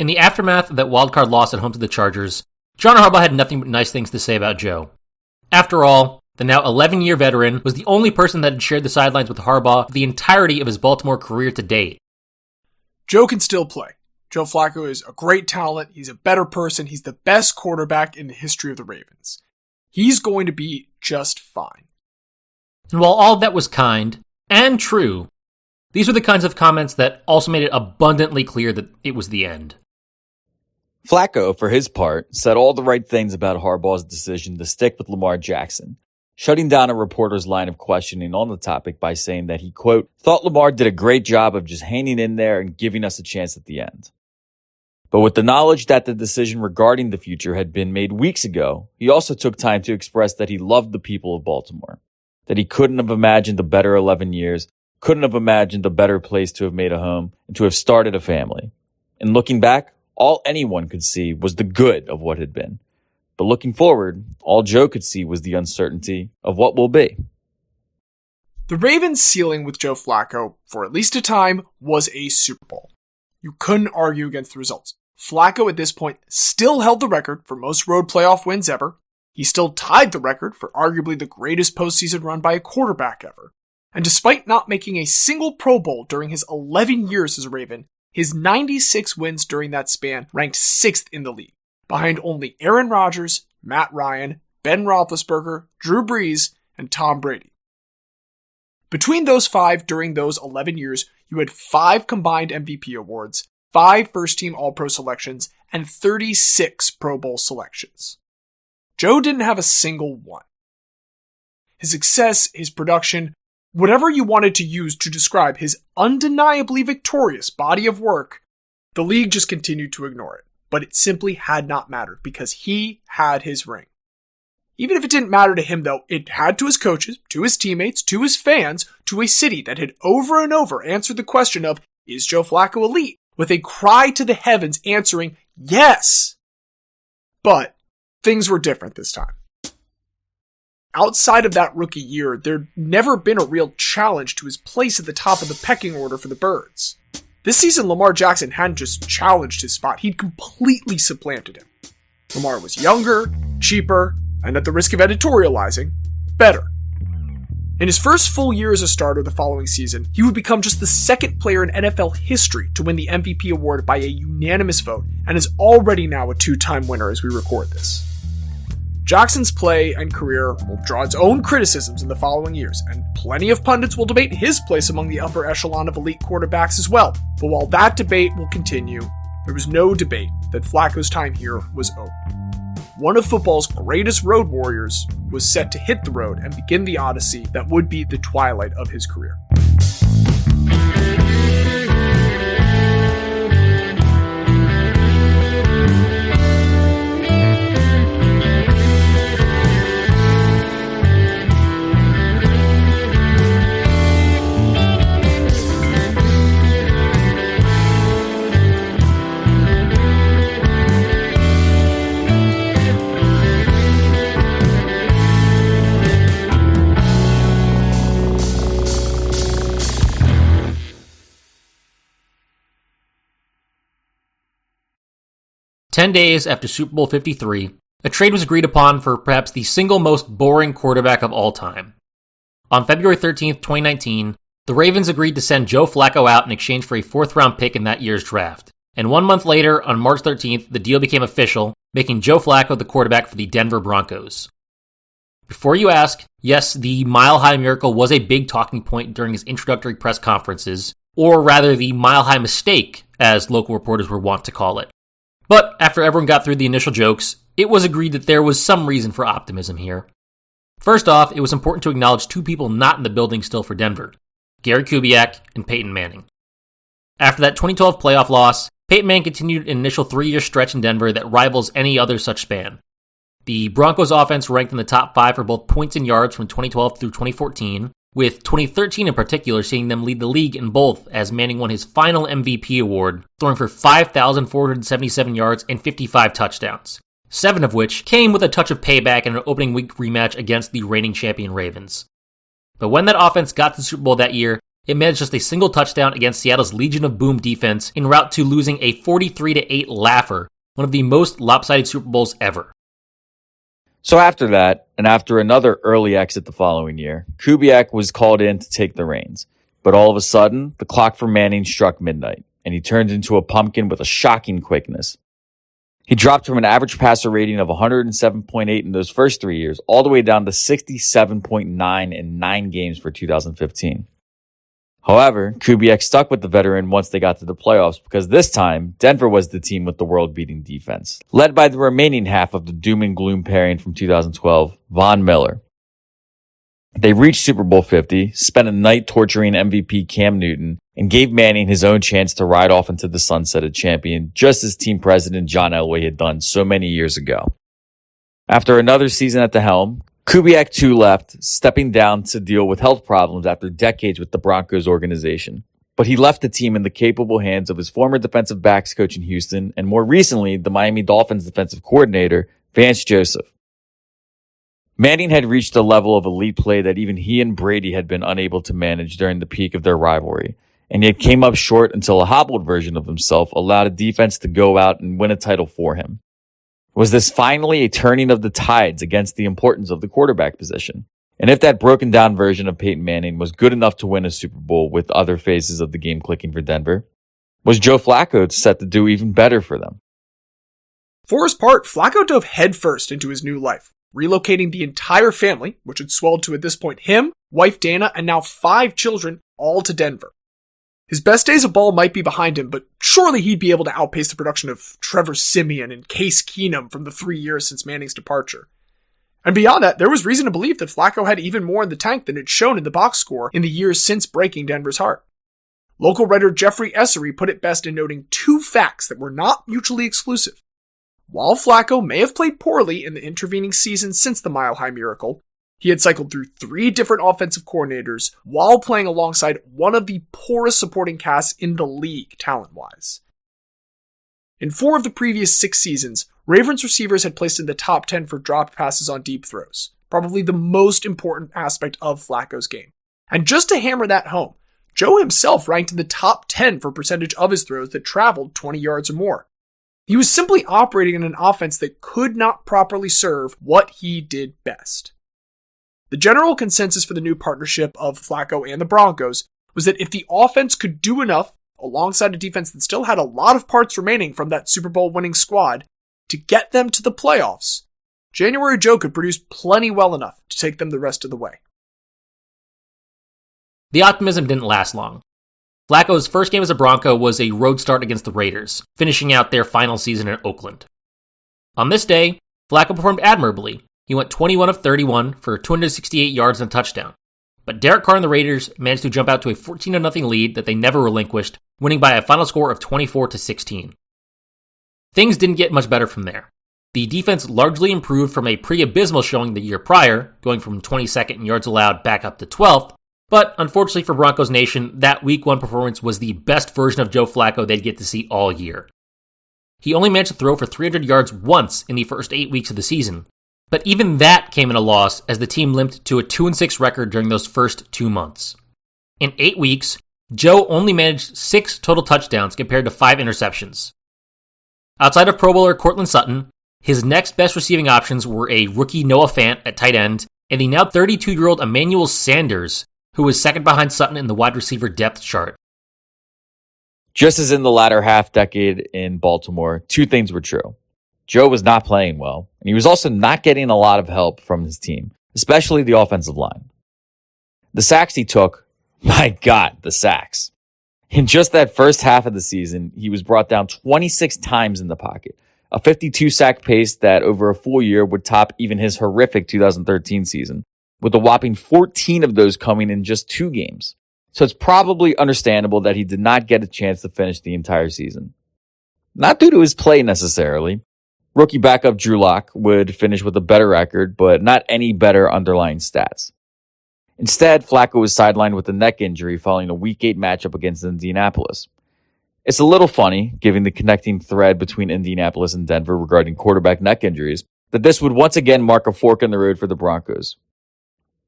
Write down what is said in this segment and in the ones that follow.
In the aftermath of that wildcard loss at home to the Chargers, John Harbaugh had nothing but nice things to say about Joe. After all, the now 11-year veteran was the only person that had shared the sidelines with Harbaugh for the entirety of his Baltimore career to date. Joe can still play. Joe Flacco is a great talent. He's a better person. He's the best quarterback in the history of the Ravens. He's going to be just fine. And while all of that was kind and true, these were the kinds of comments that also made it abundantly clear that it was the end. Flacco, for his part, said all the right things about Harbaugh's decision to stick with Lamar Jackson, shutting down a reporter's line of questioning on the topic by saying that he, quote, thought Lamar did a great job of just hanging in there and giving us a chance at the end. But with the knowledge that the decision regarding the future had been made weeks ago, he also took time to express that he loved the people of Baltimore, that he couldn't have imagined a better 11 years, couldn't have imagined a better place to have made a home and to have started a family. And looking back, all anyone could see was the good of what had been. But looking forward, all Joe could see was the uncertainty of what will be. The Ravens' ceiling with Joe Flacco, for at least a time, was a Super Bowl. You couldn't argue against the results. Flacco at this point still held the record for most road playoff wins ever. He still tied the record for arguably the greatest postseason run by a quarterback ever. And despite not making a single Pro Bowl during his 11 years as a Raven, his 96 wins during that span ranked 6th in the league, behind only Aaron Rodgers, Matt Ryan, Ben Roethlisberger, Drew Brees, and Tom Brady. Between those 5 during those 11 years, you had 5 combined MVP awards, 5 first-team All-Pro selections, and 36 Pro Bowl selections. Joe didn't have a single one. His success, his production, whatever you wanted to use to describe his undeniably victorious body of work, the league just continued to ignore it. But it simply had not mattered because he had his ring. Even if it didn't matter to him, though, it had to his coaches, to his teammates, to his fans, to a city that had over and over answered the question of, is Joe Flacco elite? With a cry to the heavens answering, yes! But things were different this time. Outside of that rookie year, there'd never been a real challenge to his place at the top of the pecking order for the Birds. This season, Lamar Jackson hadn't just challenged his spot, he'd completely supplanted him. Lamar was younger, cheaper, and at the risk of editorializing, better. In his first full year as a starter the following season, he would become just the second player in NFL history to win the MVP award by a unanimous vote, and is already now a 2-time winner as we record this. Jackson's play and career will draw its own criticisms in the following years, and plenty of pundits will debate his place among the upper echelon of elite quarterbacks as well. But while that debate will continue, there was no debate that Flacco's time here was over. One of football's greatest road warriors was set to hit the road and begin the odyssey that would be the twilight of his career. "10 days after Super Bowl 53, a trade was agreed upon for perhaps the single most boring quarterback of all time. On February 13th, 2019, the Ravens agreed to send Joe Flacco out in exchange for a 4th-round pick in that year's draft. And 1 month later, on March 13th, the deal became official, making Joe Flacco the quarterback for the Denver Broncos. Before you ask, yes, the Mile High Miracle was a big talking point during his introductory press conferences, or rather the Mile High Mistake, as local reporters were wont to call it. But after everyone got through the initial jokes, it was agreed that there was some reason for optimism here. First off, it was important to acknowledge 2 people not in the building still for Denver, Gary Kubiak and Peyton Manning. After that 2012 playoff loss, Peyton Manning continued an initial 3-year stretch in Denver that rivals any other such span. The Broncos offense ranked in the top 5 for both points and yards from 2012 through 2014, with 2013 in particular seeing them lead the league in both as Manning won his final MVP award, throwing for 5,477 yards and 55 touchdowns, 7 of which came with a touch of payback in an opening week rematch against the reigning champion Ravens. But when that offense got to the Super Bowl that year, it managed just a single touchdown against Seattle's Legion of Boom defense en route to losing a 43-8 laugher, one of the most lopsided Super Bowls ever. So after that, and after another early exit the following year, Kubiak was called in to take the reins. But all of a sudden, the clock for Manning struck midnight, and he turned into a pumpkin with a shocking quickness. He dropped from an average passer rating of 107.8 in those first 3 years, all the way down to 67.9 in 9 games for 2015. However, Kubiak stuck with the veteran once they got to the playoffs because this time, Denver was the team with the world-beating defense, led by the remaining half of the doom and gloom pairing from 2012, Von Miller. They reached Super Bowl 50, spent a night torturing MVP Cam Newton, and gave Manning his own chance to ride off into the sunset as champion, just as team president John Elway had done so many years ago. After another season at the helm, Kubiak too left, stepping down to deal with health problems after decades with the Broncos organization. But he left the team in the capable hands of his former defensive backs coach in Houston, and more recently, the Miami Dolphins defensive coordinator, Vance Joseph. Manning had reached a level of elite play that even he and Brady had been unable to manage during the peak of their rivalry, and yet came up short until a hobbled version of himself allowed a defense to go out and win a title for him. Was this finally a turning of the tides against the importance of the quarterback position? And if that broken down version of Peyton Manning was good enough to win a Super Bowl with other phases of the game clicking for Denver, was Joe Flacco set to do even better for them? For his part, Flacco dove headfirst into his new life, relocating the entire family, which had swelled to at this point him, wife Dana, and now 5 children, all to Denver. His best days of ball might be behind him, but surely he'd be able to outpace the production of Trevor Siemian and Case Keenum from the 3 years since Manning's departure. And beyond that, there was reason to believe that Flacco had even more in the tank than had shown in the box score in the years since breaking Denver's heart. Local writer Jeffrey Essery put it best in noting 2 facts that were not mutually exclusive. While Flacco may have played poorly in the intervening season since the Mile High Miracle, he had cycled through 3 different offensive coordinators while playing alongside one of the poorest supporting casts in the league talent-wise. In 4 of the previous 6 seasons, Ravens receivers had placed in the top 10 for dropped passes on deep throws, probably the most important aspect of Flacco's game. And just to hammer that home, Joe himself ranked in the top 10 for percentage of his throws that traveled 20 yards or more. He was simply operating in an offense that could not properly serve what he did best. The general consensus for the new partnership of Flacco and the Broncos was that if the offense could do enough, alongside a defense that still had a lot of parts remaining from that Super Bowl winning squad, to get them to the playoffs, January Joe could produce plenty well enough to take them the rest of the way. The optimism didn't last long. Flacco's first game as a Bronco was a road start against the Raiders, finishing out their final season in Oakland. On this day, Flacco performed admirably. He went 21 of 31 for 268 yards and a touchdown. But Derek Carr and the Raiders managed to jump out to a 14-0 lead that they never relinquished, winning by a final score of 24-16. Things didn't get much better from there. The defense largely improved from a pretty abysmal showing the year prior, going from 22nd in yards allowed back up to 12th, but unfortunately for Broncos Nation, that Week 1 performance was the best version of Joe Flacco they'd get to see all year. He only managed to throw for 300 yards once in the first 8 weeks of the season, but even that came in a loss as the team limped to a 2-6 record during those first 2 months. In 8 weeks, Joe only managed 6 total touchdowns compared to 5 interceptions. Outside of Pro Bowler Courtland Sutton, his next best receiving options were a rookie Noah Fant at tight end and the now 32-year-old Emmanuel Sanders, who was second behind Sutton in the wide receiver depth chart. Just as in the latter half decade in Baltimore, 2 things were true. Joe was not playing well, and he was also not getting a lot of help from his team, especially the offensive line. The sacks he took, my God, the sacks. In just that first half of the season, he was brought down 26 times in the pocket, a 52-sack pace that over a full year would top even his horrific 2013 season, with a whopping 14 of those coming in just 2 games. So it's probably understandable that he did not get a chance to finish the entire season. Not due to his play necessarily. Rookie backup Drew Lock would finish with a better record, but not any better underlying stats. Instead, Flacco was sidelined with a neck injury following a Week 8 matchup against Indianapolis. It's a little funny, given the connecting thread between Indianapolis and Denver regarding quarterback neck injuries, that this would once again mark a fork in the road for the Broncos.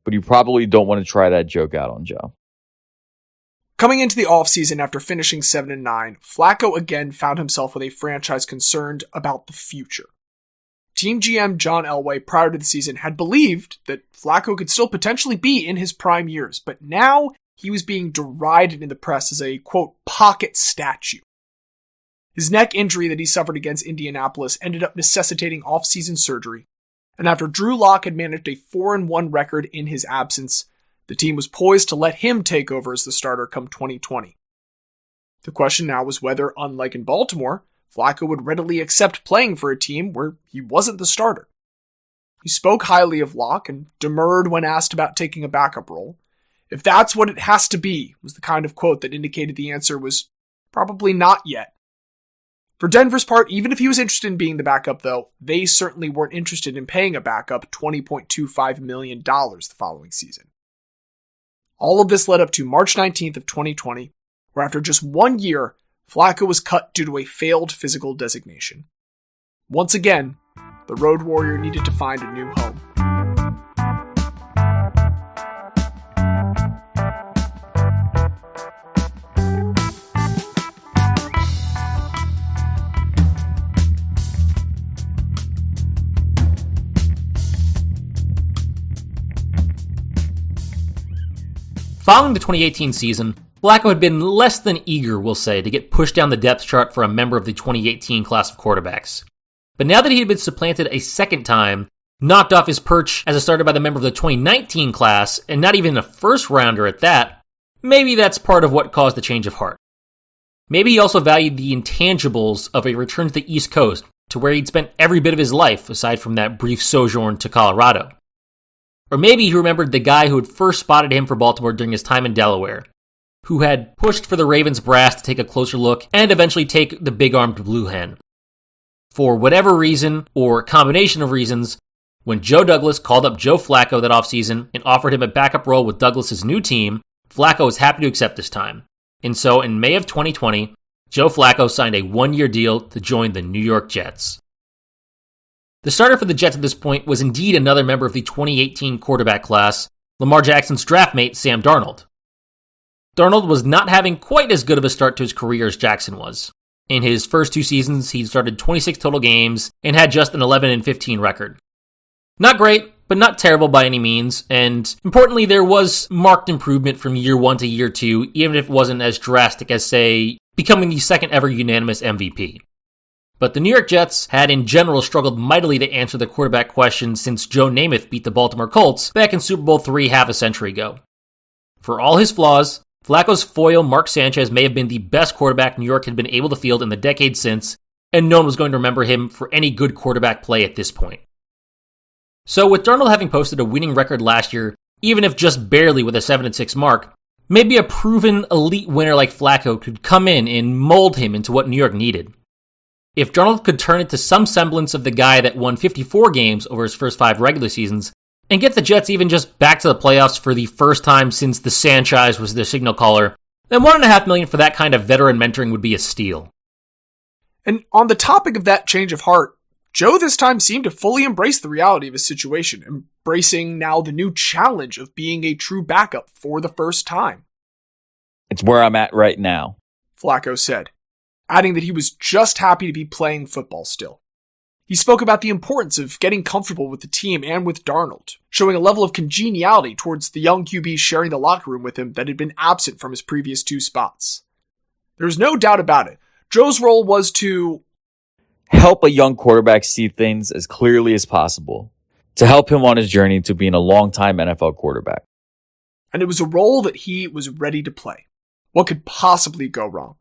But you probably don't want to try that joke out on Joe. Coming into the offseason after finishing 7-9, Flacco again found himself with a franchise concerned about the future. Team GM John Elway prior to the season had believed that Flacco could still potentially be in his prime years, but now he was being derided in the press as a, quote, pocket statue. His neck injury that he suffered against Indianapolis ended up necessitating off-season surgery, and after Drew Lock had managed a 4-1 record in his absence, the team was poised to let him take over as the starter come 2020. The question now was whether, unlike in Baltimore, Flacco would readily accept playing for a team where he wasn't the starter. He spoke highly of Lock and demurred when asked about taking a backup role. If that's what it has to be, was the kind of quote that indicated the answer was probably not yet. For Denver's part, even if he was interested in being the backup, though, they certainly weren't interested in paying a backup $20.25 million the following season. All of this led up to March 19th of 2020, where after just 1 year, Flacco was cut due to a failed physical designation. Once again, the Road Warrior needed to find a new home. Following the 2018 season, Flacco had been less than eager, we'll say, to get pushed down the depth chart for a member of the 2018 class of quarterbacks. But now that he had been supplanted a second time, knocked off his perch as a starter by the member of the 2019 class, and not even a first rounder at that, maybe that's part of what caused the change of heart. Maybe he also valued the intangibles of a return to the East Coast, to where he'd spent every bit of his life aside from that brief sojourn to Colorado. Or maybe he remembered the guy who had first spotted him for Baltimore during his time in Delaware, who had pushed for the Ravens brass to take a closer look and eventually take the big-armed Blue Hen. For whatever reason, or combination of reasons, when Joe Douglas called up Joe Flacco that offseason and offered him a backup role with Douglas's new team, Flacco was happy to accept this time. And so in May of 2020, Joe Flacco signed a 1-year deal to join the New York Jets. The starter for the Jets at this point was indeed another member of the 2018 quarterback class, Lamar Jackson's draft mate, Sam Darnold. Darnold was not having quite as good of a start to his career as Jackson was. In his first 2 seasons, he started 26 total games and had just an 11-15 record. Not great, but not terrible by any means, and importantly, there was marked improvement from year 1 to year 2, even if it wasn't as drastic as, say, becoming the second ever unanimous MVP. But the New York Jets had in general struggled mightily to answer the quarterback question since Joe Namath beat the Baltimore Colts back in Super Bowl III half a century ago. For all his flaws, Flacco's foil Mark Sanchez may have been the best quarterback New York had been able to field in the decades since, and no one was going to remember him for any good quarterback play at this point. So with Darnold having posted a winning record last year, even if just barely with a 7-6 mark, maybe a proven elite winner like Flacco could come in and mold him into what New York needed. If Darnold could turn into some semblance of the guy that won 54 games over his first 5 regular seasons, and get the Jets even just back to the playoffs for the first time since the Sanchez was their signal caller, then $1.5 million for that kind of veteran mentoring would be a steal. And on the topic of that change of heart, Joe this time seemed to fully embrace the reality of his situation, embracing now the new challenge of being a true backup for the first time. It's where I'm at right now, Flacco said, adding that he was just happy to be playing football still. He spoke about the importance of getting comfortable with the team and with Darnold, showing a level of congeniality towards the young QB sharing the locker room with him that had been absent from his previous 2 spots. There's no doubt about it. Joe's role was to help a young quarterback see things as clearly as possible, to help him on his journey to being a long-time NFL quarterback. And it was a role that he was ready to play. What could possibly go wrong?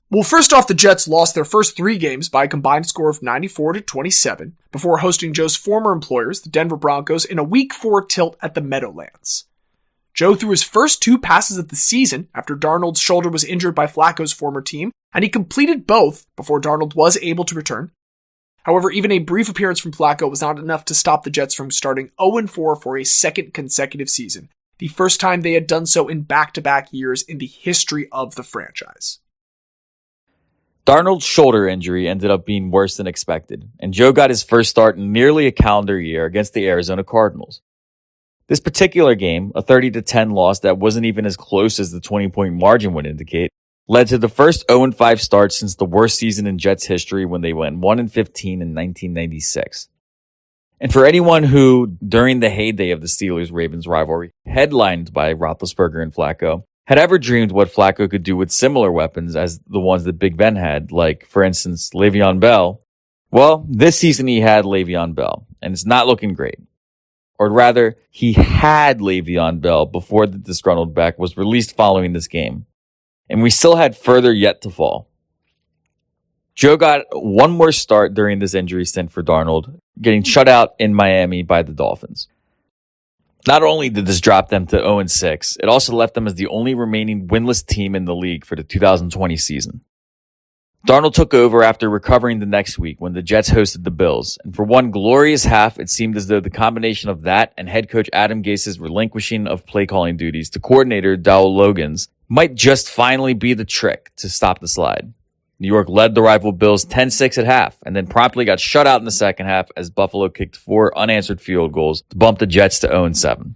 Well, first off, the Jets lost their first 3 games by a combined score of 94-27 before hosting Joe's former employers, the Denver Broncos, in a Week 4 tilt at the Meadowlands. Joe threw his first 2 passes of the season after Darnold's shoulder was injured by Flacco's former team, and he completed both before Darnold was able to return. However, even a brief appearance from Flacco was not enough to stop the Jets from starting 0-4 for a second consecutive season, the first time they had done so in back-to-back years in the history of the franchise. Darnold's shoulder injury ended up being worse than expected, and Joe got his first start in nearly a calendar year against the Arizona Cardinals. This particular game, a 30-10 loss that wasn't even as close as the 20-point margin would indicate, led to the first 0-5 start since the worst season in Jets history when they went 1-15 in 1996. And for anyone who, during the heyday of the Steelers-Ravens rivalry, headlined by Roethlisberger and Flacco, had ever dreamed what Flacco could do with similar weapons as the ones that Big Ben had, like, for instance, Le'Veon Bell, well, this season he had Le'Veon Bell, and it's not looking great. Or rather, he had Le'Veon Bell before the disgruntled back was released following this game. And we still had further yet to fall. Joe got one more start during this injury stint for Darnold, getting shut out in Miami by the Dolphins. Not only did this drop them to 0-6, it also left them as the only remaining winless team in the league for the 2020 season. Darnold took over after recovering the next week when the Jets hosted the Bills, and for one glorious half, it seemed as though the combination of that and head coach Adam Gase's relinquishing of play-calling duties to coordinator Dowell Logans might just finally be the trick to stop the slide. New York led the rival Bills 10-6 at half, and then promptly got shut out in the second half as Buffalo kicked 4 unanswered field goals to bump the Jets to 0-7.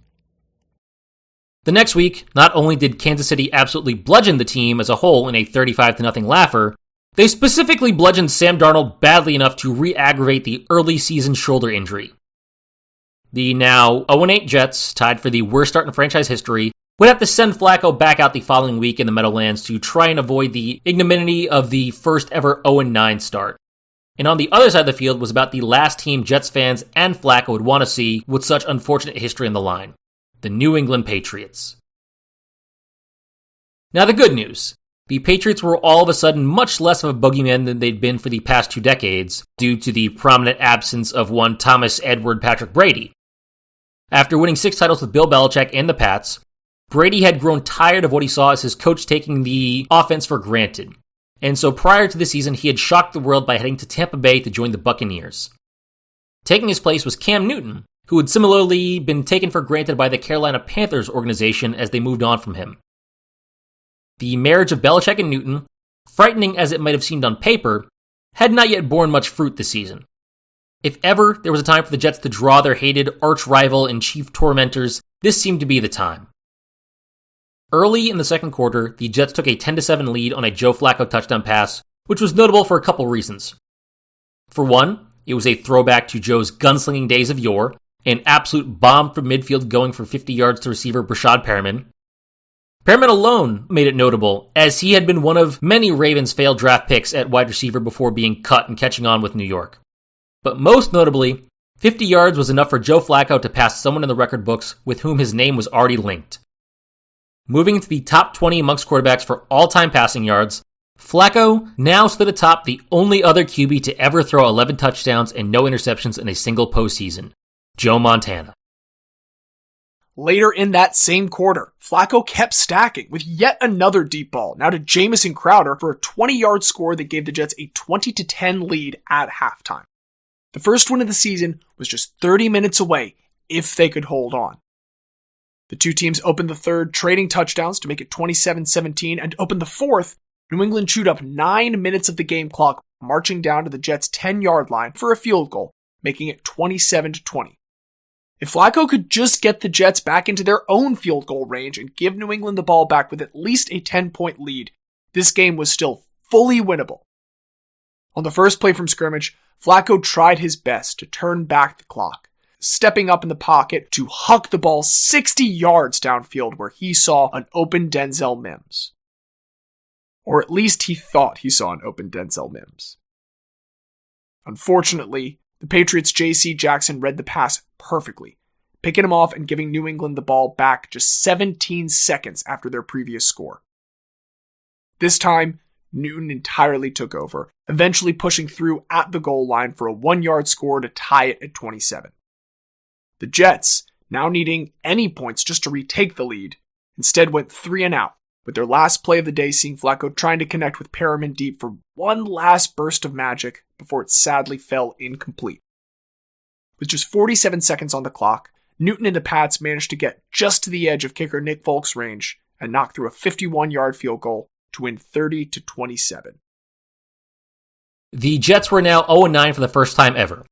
The next week, not only did Kansas City absolutely bludgeon the team as a whole in a 35-0 laugher, they specifically bludgeoned Sam Darnold badly enough to re-aggravate the early season shoulder injury. The now 0-8 Jets, tied for the worst start in franchise history, would have to send Flacco back out the following week in the Meadowlands to try and avoid the ignominy of the first ever 0-9 start. And on the other side of the field was about the last team Jets fans and Flacco would want to see with such unfortunate history on the line, the New England Patriots. Now the good news. The Patriots were all of a sudden much less of a bogeyman than they'd been for the past 2 decades, due to the prominent absence of one Thomas Edward Patrick Brady. After winning 6 titles with Bill Belichick and the Pats, Brady had grown tired of what he saw as his coach taking the offense for granted. And so prior to the season, he had shocked the world by heading to Tampa Bay to join the Buccaneers. Taking his place was Cam Newton, who had similarly been taken for granted by the Carolina Panthers organization as they moved on from him. The marriage of Belichick and Newton, frightening as it might have seemed on paper, had not yet borne much fruit this season. If ever there was a time for the Jets to draw their hated arch-rival and chief tormentors, this seemed to be the time. Early in the second quarter, the Jets took a 10-7 lead on a Joe Flacco touchdown pass, which was notable for a couple reasons. For one, it was a throwback to Joe's gunslinging days of yore, an absolute bomb from midfield going for 50 yards to receiver Brashad Perriman. Perriman alone made it notable, as he had been one of many Ravens' failed draft picks at wide receiver before being cut and catching on with New York. But most notably, 50 yards was enough for Joe Flacco to pass someone in the record books with whom his name was already linked. Moving into the top 20 amongst quarterbacks for all-time passing yards, Flacco now stood atop the only other QB to ever throw 11 touchdowns and no interceptions in a single postseason, Joe Montana. Later in that same quarter, Flacco kept stacking with yet another deep ball, now to Jamison Crowder for a 20-yard score that gave the Jets a 20-10 lead at halftime. The first win of the season was just 30 minutes away if they could hold on. The two teams opened the third trading touchdowns to make it 27-17, and opened the fourth, New England chewed up 9 minutes of the game clock, marching down to the Jets' 10-yard line for a field goal, making it 27-20. If Flacco could just get the Jets back into their own field goal range and give New England the ball back with at least a 10-point lead, this game was still fully winnable. On the first play from scrimmage, Flacco tried his best to turn back the clock, stepping up in the pocket to huck the ball 60 yards downfield where he saw an open Denzel Mims. Or at least he thought he saw an open Denzel Mims. Unfortunately, the Patriots' J.C. Jackson read the pass perfectly, picking him off and giving New England the ball back just 17 seconds after their previous score. This time, Newton entirely took over, eventually pushing through at the goal line for a 1-yard score to tie it at 27. The Jets, now needing any points just to retake the lead, instead went 3 and out, with their last play of the day seeing Flacco trying to connect with Perriman deep for one last burst of magic before it sadly fell incomplete. With just 47 seconds on the clock, Newton and the Pats managed to get just to the edge of kicker Nick Folk's range and knock through a 51-yard field goal to win 30-27. The Jets were now 0-9 for the first time ever.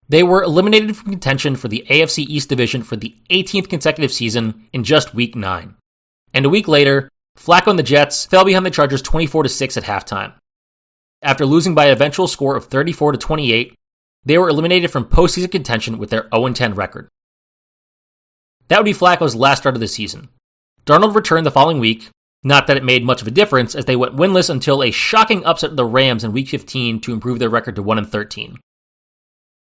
They were eliminated from contention for the AFC East division for the 18th consecutive season in just week 9. And a week later, Flacco and the Jets fell behind the Chargers 24-6 at halftime. After losing by an eventual score of 34-28, they were eliminated from postseason contention with their 0-10 record. That would be Flacco's last start of the season. Darnold returned the following week, not that it made much of a difference as they went winless until a shocking upset of the Rams in week 15 to improve their record to 1-13.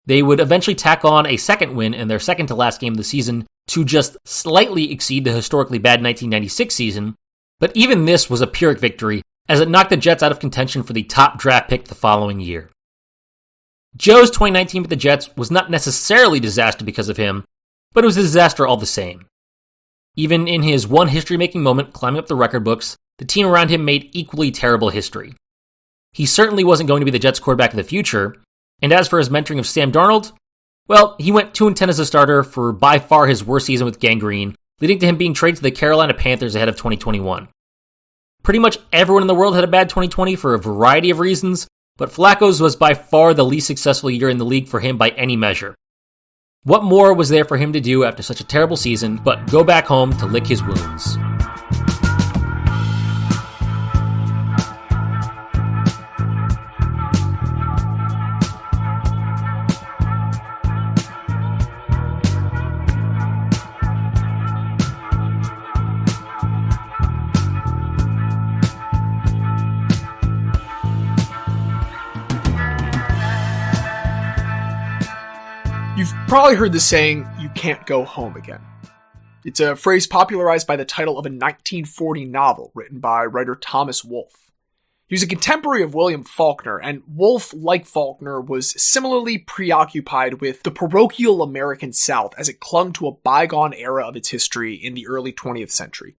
They would eventually tack on a second win in their second to last game of the season to just slightly exceed the historically bad 1996 season, but even this was a Pyrrhic victory as it knocked the Jets out of contention for the top draft pick the following year. Joe's 2019 with the Jets was not necessarily a disaster because of him, but it was a disaster all the same. Even in his one history-making moment climbing up the record books, the team around him made equally terrible history. He certainly wasn't going to be the Jets' quarterback of the future, and as for his mentoring of Sam Darnold, well, he went 2-10 as a starter for by far his worst season with gangrene, leading to him being traded to the Carolina Panthers ahead of 2021. Pretty much everyone in the world had a bad 2020 for a variety of reasons, but Flacco's was by far the least successful year in the league for him by any measure. What more was there for him to do after such a terrible season but go back home to lick his wounds? You've probably heard the saying, "you can't go home again." It's a phrase popularized by the title of a 1940 novel written by writer Thomas Wolfe. He was a contemporary of William Faulkner, and Wolfe, like Faulkner, was similarly preoccupied with the parochial American South as it clung to a bygone era of its history in the early 20th century.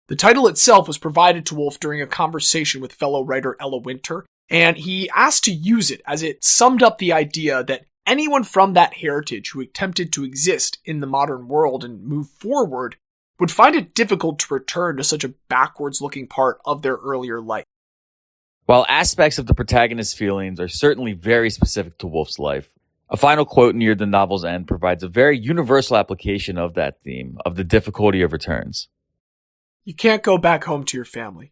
The title itself was provided to Wolfe during a conversation with fellow writer Ella Winter, and he asked to use it as it summed up the idea that anyone from that heritage who attempted to exist in the modern world and move forward would find it difficult to return to such a backwards-looking part of their earlier life. While aspects of the protagonist's feelings are certainly very specific to Wolfe's life, a final quote near the novel's end provides a very universal application of that theme, of the difficulty of returns. You can't go back home to your family,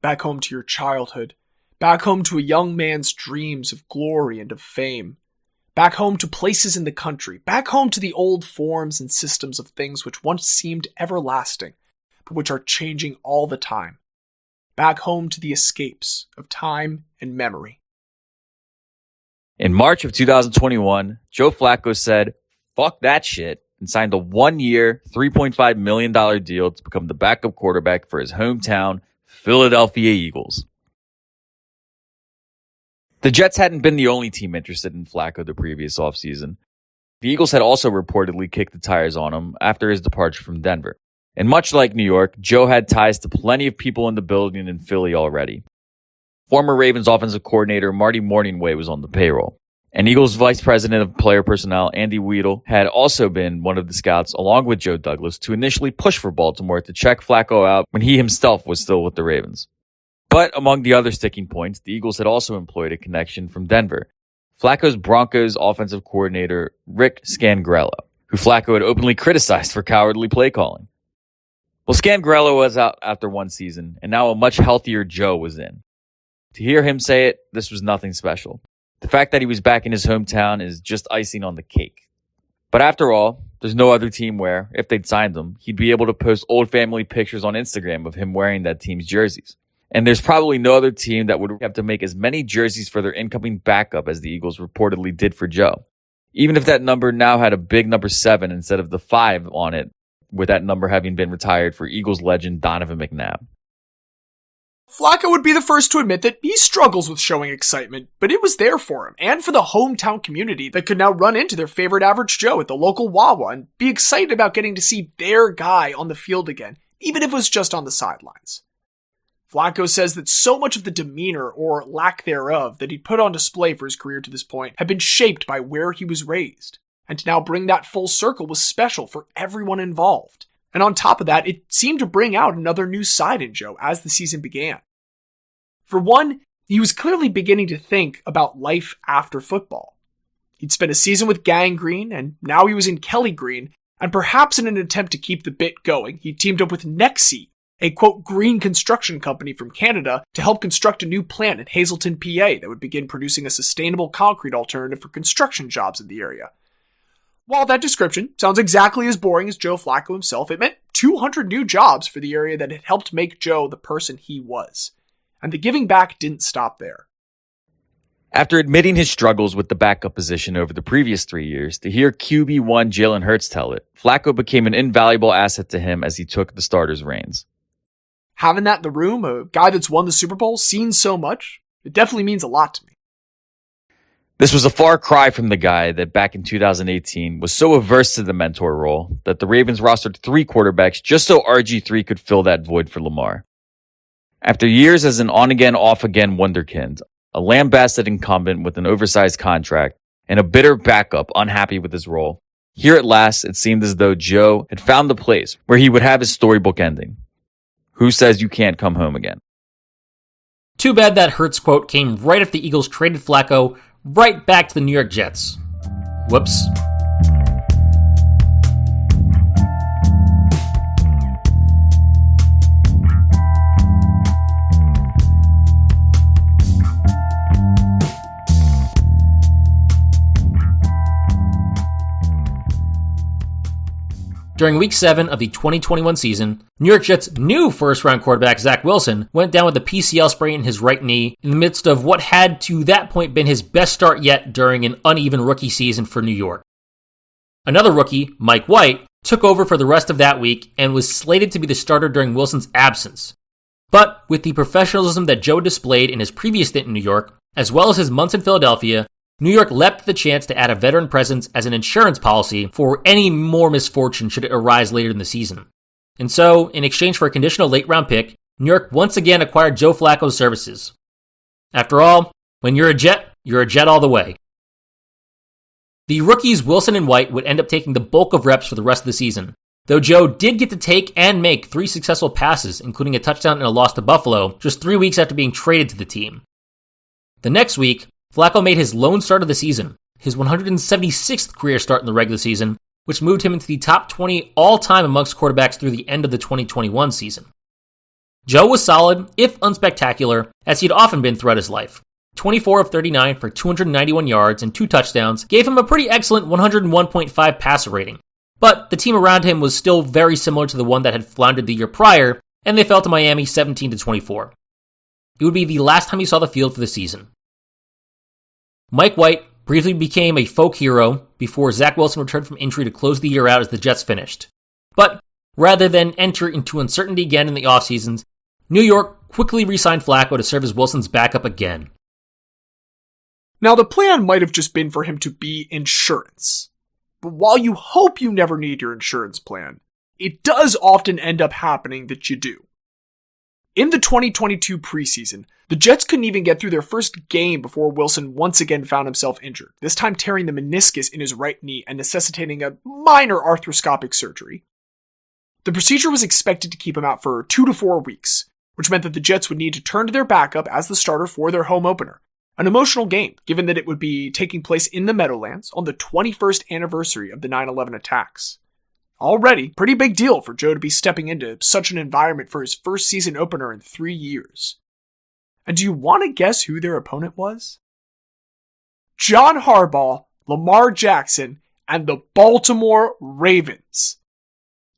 back home to your childhood, back home to a young man's dreams of glory and of fame. Back home to places in the country, back home to the old forms and systems of things which once seemed everlasting, but which are changing all the time. Back home to the escapes of time and memory. In March of 2021, Joe Flacco said, "Fuck that shit," and signed a 1-year, $3.5 million deal to become the backup quarterback for his hometown, Philadelphia Eagles. The Jets hadn't been the only team interested in Flacco the previous offseason. The Eagles had also reportedly kicked the tires on him after his departure from Denver. And much like New York, Joe had ties to plenty of people in the building in Philly already. Former Ravens offensive coordinator Marty Morningway was on the payroll. And Eagles vice president of player personnel Andy Weidl had also been one of the scouts along with Joe Douglas to initially push for Baltimore to check Flacco out when he himself was still with the Ravens. But among the other sticking points, the Eagles had also employed a connection from Denver. Flacco's Broncos offensive coordinator, Rick Scangarello, who Flacco had openly criticized for cowardly play calling. Well, Scangarello was out after one season, and now a much healthier Joe was in. To hear him say it, this was nothing special. The fact that he was back in his hometown is just icing on the cake. But after all, there's no other team where, if they'd signed him, he'd be able to post old family pictures on Instagram of him wearing that team's jerseys. And there's probably no other team that would have to make as many jerseys for their incoming backup as the Eagles reportedly did for Joe. Even if that number now had a big number 7 instead of the 5 on it, with that number having been retired for Eagles legend Donovan McNabb. Flacco would be the first to admit that he struggles with showing excitement, but it was there for him and for the hometown community that could now run into their favorite average Joe at the local Wawa and be excited about getting to see their guy on the field again, even if it was just on the sidelines. Flacco says that so much of the demeanor, or lack thereof, that he'd put on display for his career to this point had been shaped by where he was raised, and to now bring that full circle was special for everyone involved. And on top of that, it seemed to bring out another new side in Joe as the season began. For one, he was clearly beginning to think about life after football. He'd spent a season with Gang Green, and now he was in Kelly Green, and perhaps in an attempt to keep the bit going, he teamed up with Nexi, a quote green construction company from Canada, to help construct a new plant in Hazleton, PA that would begin producing a sustainable concrete alternative for construction jobs in the area. While that description sounds exactly as boring as Joe Flacco himself, it meant 200 new jobs for the area that had helped make Joe the person he was. And the giving back didn't stop there. After admitting his struggles with the backup position over the previous 3 years, to hear QB1 Jalen Hurts tell it, Flacco became an invaluable asset to him as he took the starter's reins. Having that in the room, a guy that's won the Super Bowl, seen so much, it definitely means a lot to me. This was a far cry from the guy that back in 2018 was so averse to the mentor role that the Ravens rostered 3 quarterbacks just so RG3 could fill that void for Lamar. After years as an on-again, off-again wonderkind, a lambasted incumbent with an oversized contract, and a bitter backup unhappy with his role, here at last it seemed as though Joe had found the place where he would have his storybook ending. Who says you can't come home again? Too bad that Hurts quote came right after the Eagles traded Flacco right back to the New York Jets. Whoops. During Week 7 of the 2021 season, New York Jets' new first-round quarterback Zach Wilson went down with a PCL sprain in his right knee in the midst of what had to that point been his best start yet during an uneven rookie season for New York. Another rookie, Mike White, took over for the rest of that week and was slated to be the starter during Wilson's absence. But with the professionalism that Joe displayed in his previous stint in New York, as well as his months in Philadelphia, New York leapt the chance to add a veteran presence as an insurance policy for any more misfortune should it arise later in the season. And so, in exchange for a conditional late-round pick, New York once again acquired Joe Flacco's services. After all, when you're a Jet all the way. The rookies Wilson and White would end up taking the bulk of reps for the rest of the season, though Joe did get to take and make 3 successful passes, including a touchdown and a loss to Buffalo, just 3 weeks after being traded to the team. The next week, Flacco made his lone start of the season, his 176th career start in the regular season, which moved him into the top 20 all-time amongst quarterbacks through the end of the 2021 season. Joe was solid, if unspectacular, as he had often been throughout his life. 24 of 39 for 291 yards and 2 touchdowns gave him a pretty excellent 101.5 passer rating. But the team around him was still very similar to the one that had floundered the year prior, and they fell to Miami 17-24. It would be the last time he saw the field for the season. Mike White briefly became a folk hero before Zach Wilson returned from injury to close the year out as the Jets finished. But rather than enter into uncertainty again in the offseasons, New York quickly re-signed Flacco to serve as Wilson's backup again. Now, the plan might have just been for him to be insurance. But while you hope you never need your insurance plan, it does often end up happening that you do. In the 2022 preseason, the Jets couldn't even get through their first game before Wilson once again found himself injured, this time tearing the meniscus in his right knee and necessitating a minor arthroscopic surgery. The procedure was expected to keep him out for 2 to 4 weeks, which meant that the Jets would need to turn to their backup as the starter for their home opener. An emotional game, given that it would be taking place in the Meadowlands on the 21st anniversary of the 9/11 attacks. Already, pretty big deal for Joe to be stepping into such an environment for his first season opener in 3 years. And do you want to guess who their opponent was? John Harbaugh, Lamar Jackson, and the Baltimore Ravens.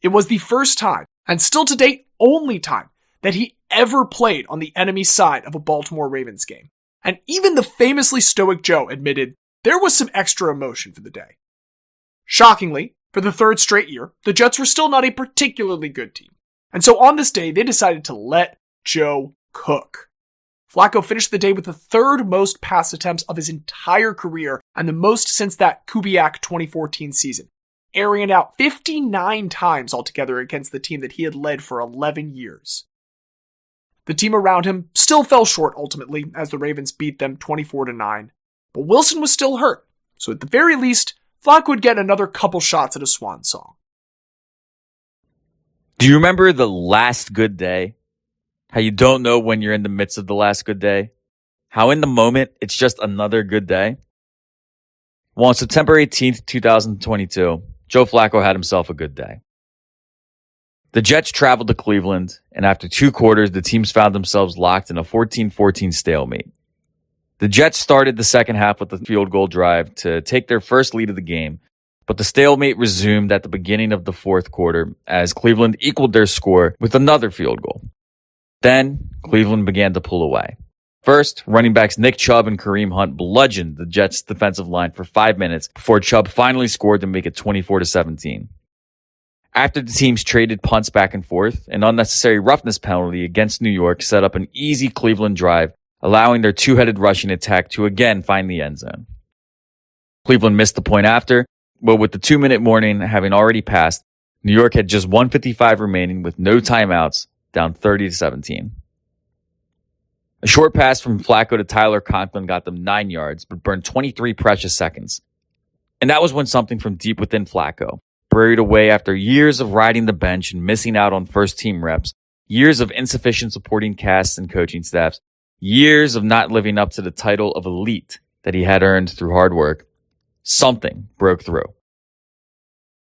It was the first time, and still to date only time, that he ever played on the enemy side of a Baltimore Ravens game. And even the famously stoic Joe admitted there was some extra emotion for the day. Shockingly, for the 3rd straight year, the Jets were still not a particularly good team. And so on this day, they decided to let Joe cook. Flacco finished the day with the 3rd most pass attempts of his entire career and the most since that Kubiak 2014 season, airing it out 59 times altogether against the team that he had led for 11 years. The team around him still fell short ultimately as the Ravens beat them 24-9, but Wilson was still hurt, so at the very least, Flacco would get another couple shots at a swan song. Do you remember the last good day? How you don't know when you're in the midst of the last good day? How in the moment, it's just another good day? Well, on September 18th, 2022, Joe Flacco had himself a good day. The Jets traveled to Cleveland, and after 2 quarters, the teams found themselves locked in a 14-14 stalemate. The Jets started the second half with a field goal drive to take their first lead of the game, but the stalemate resumed at the beginning of the fourth quarter as Cleveland equaled their score with another field goal. Then, Cleveland began to pull away. First, running backs Nick Chubb and Kareem Hunt bludgeoned the Jets' defensive line for 5 minutes before Chubb finally scored to make it 24-17. After the teams traded punts back and forth, an unnecessary roughness penalty against New York set up an easy Cleveland drive, allowing their two-headed rushing attack to again find the end zone. Cleveland missed the point after, but with the 2-minute warning having already passed, New York had just 1:55 remaining with no timeouts, down 30-17. A short pass from Flacco to Tyler Conklin got them 9 yards, but burned 23 precious seconds. And that was when something from deep within Flacco, buried away after years of riding the bench and missing out on first-team reps, years of insufficient supporting casts and coaching staffs, years of not living up to the title of elite that he had earned through hard work, something broke through.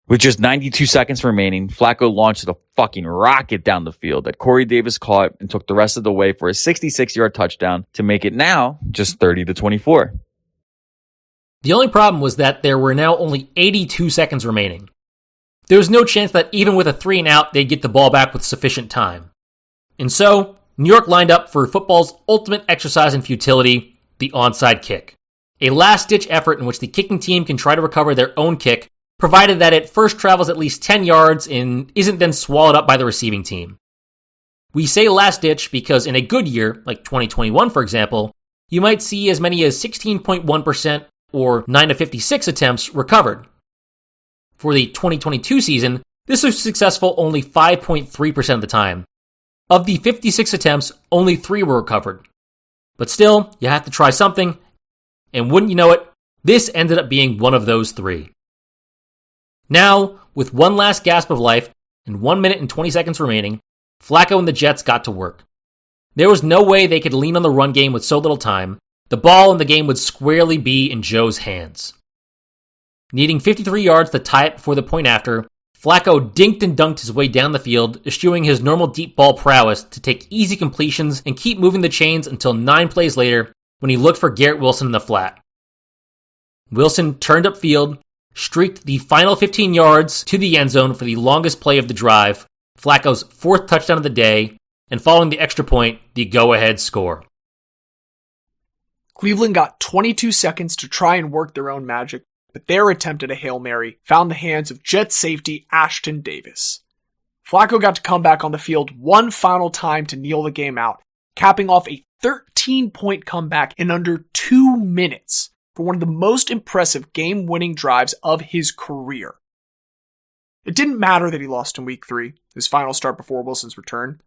With just 92 seconds remaining, Flacco launched a fucking rocket down the field that Corey Davis caught and took the rest of the way for a 66-yard touchdown to make it now just 30-24. The only problem was that there were now only 82 seconds remaining. There was no chance that even with a 3 and out, they'd get the ball back with sufficient time. And so, New York lined up for football's ultimate exercise in futility, the onside kick. A last-ditch effort in which the kicking team can try to recover their own kick, provided that it first travels at least 10 yards and isn't then swallowed up by the receiving team. We say last-ditch because in a good year, like 2021 for example, you might see as many as 16.1% or 9 of 56 attempts recovered. For the 2022 season, this was successful only 5.3% of the time. Of the 56 attempts, only 3 were recovered. But still, you have to try something, and wouldn't you know it, this ended up being one of those 3. Now, with one last gasp of life and 1 minute and 20 seconds remaining, Flacco and the Jets got to work. There was no way they could lean on the run game with so little time. The ball in the game would squarely be in Joe's hands. Needing 53 yards to tie it before the point after, Flacco dinked and dunked his way down the field, eschewing his normal deep ball prowess to take easy completions and keep moving the chains until 9 plays later when he looked for Garrett Wilson in the flat. Wilson turned upfield, streaked the final 15 yards to the end zone for the longest play of the drive, Flacco's 4th touchdown of the day, and following the extra point, the go-ahead score. Cleveland got 22 seconds to try and work their own magic, but their attempt at a Hail Mary found the hands of Jets safety Ashton Davis. Flacco got to come back on the field one final time to kneel the game out, capping off a 13-point comeback in under 2 minutes for one of the most impressive game-winning drives of his career. It didn't matter that he lost in Week 3, his final start before Wilson's return.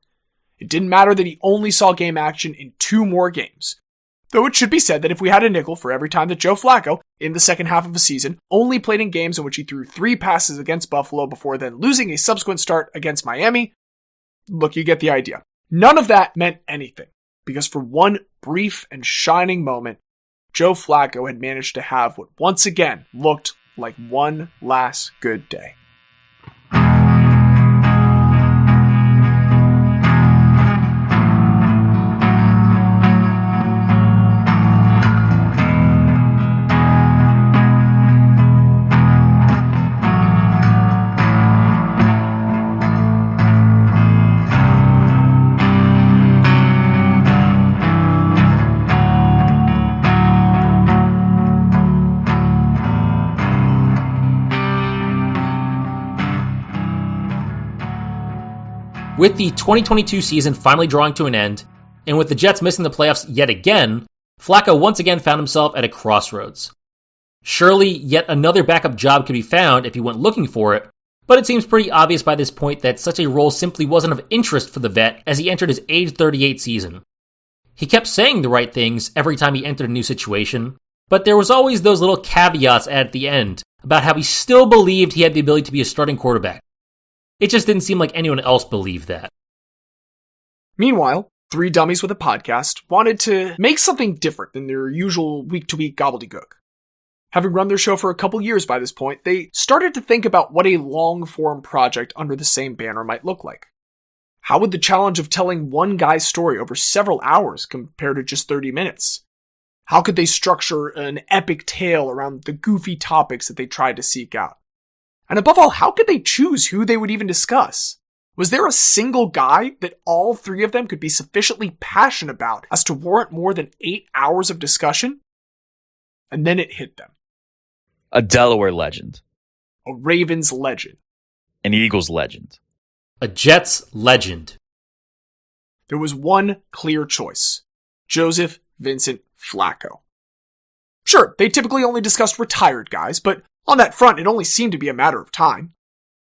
It didn't matter that he only saw game action in 2 more games. Though it should be said that if we had a nickel for every time that Joe Flacco, in the second half of a season, only played in games in which he threw 3 passes against Buffalo before then losing a subsequent start against Miami, look, you get the idea. None of that meant anything, because for one brief and shining moment, Joe Flacco had managed to have what once again looked like one last good day. With the 2022 season finally drawing to an end, and with the Jets missing the playoffs yet again, Flacco once again found himself at a crossroads. Surely, yet another backup job could be found if he went looking for it, but it seems pretty obvious by this point that such a role simply wasn't of interest for the vet as he entered his age 38 season. He kept saying the right things every time he entered a new situation, but there was always those little caveats at the end about how he still believed he had the ability to be a starting quarterback. It just didn't seem like anyone else believed that. Meanwhile, 3 dummies with a podcast wanted to make something different than their usual week-to-week gobbledygook. Having run their show for a couple years by this point, they started to think about what a long-form project under the same banner might look like. How would the challenge of telling one guy's story over several hours compare to just 30 minutes? How could they structure an epic tale around the goofy topics that they tried to seek out? And above all, how could they choose who they would even discuss? Was there a single guy that all three of them could be sufficiently passionate about as to warrant more than 8 hours of discussion? And then it hit them. A Delaware legend. A Ravens legend. An Eagles legend. A Jets legend. There was one clear choice. Joseph Vincent Flacco. Sure, they typically only discussed retired guys, but on that front, it only seemed to be a matter of time.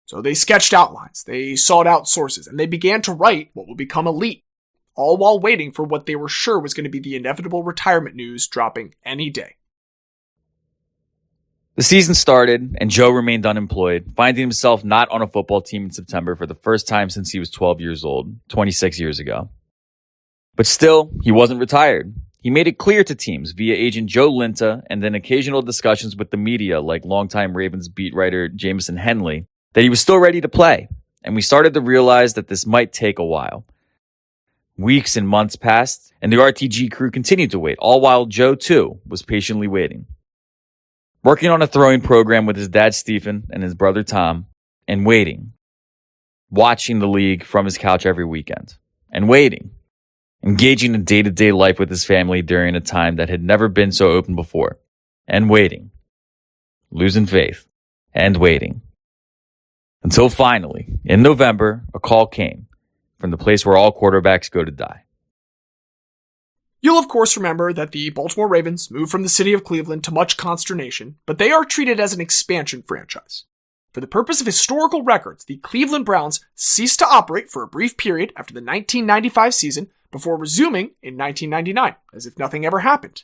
So they sketched outlines, they sought out sources, and they began to write what would become Elite, all while waiting for what they were sure was going to be the inevitable retirement news dropping any day. The season started, and Joe remained unemployed, finding himself not on a football team in September for the first time since he was 12 years old, 26 years ago. But still, he wasn't retired. He made it clear to teams via agent Joe Linta and then occasional discussions with the media like longtime Ravens beat writer Jameson Henley that he was still ready to play, and we started to realize that this might take a while. Weeks and months passed, and the RTG crew continued to wait, all while Joe, too, was patiently waiting. Working on a throwing program with his dad Stephen and his brother Tom, and waiting. Watching the league from his couch every weekend, and waiting. Engaging in day-to-day life with his family during a time that had never been so open before, and waiting. Losing faith, and waiting. Until finally, in November, a call came from the place where all quarterbacks go to die. You'll of course remember that the Baltimore Ravens moved from the city of Cleveland to much consternation, but they are treated as an expansion franchise. For the purpose of historical records, the Cleveland Browns ceased to operate for a brief period after the 1995 season before resuming in 1999, as if nothing ever happened.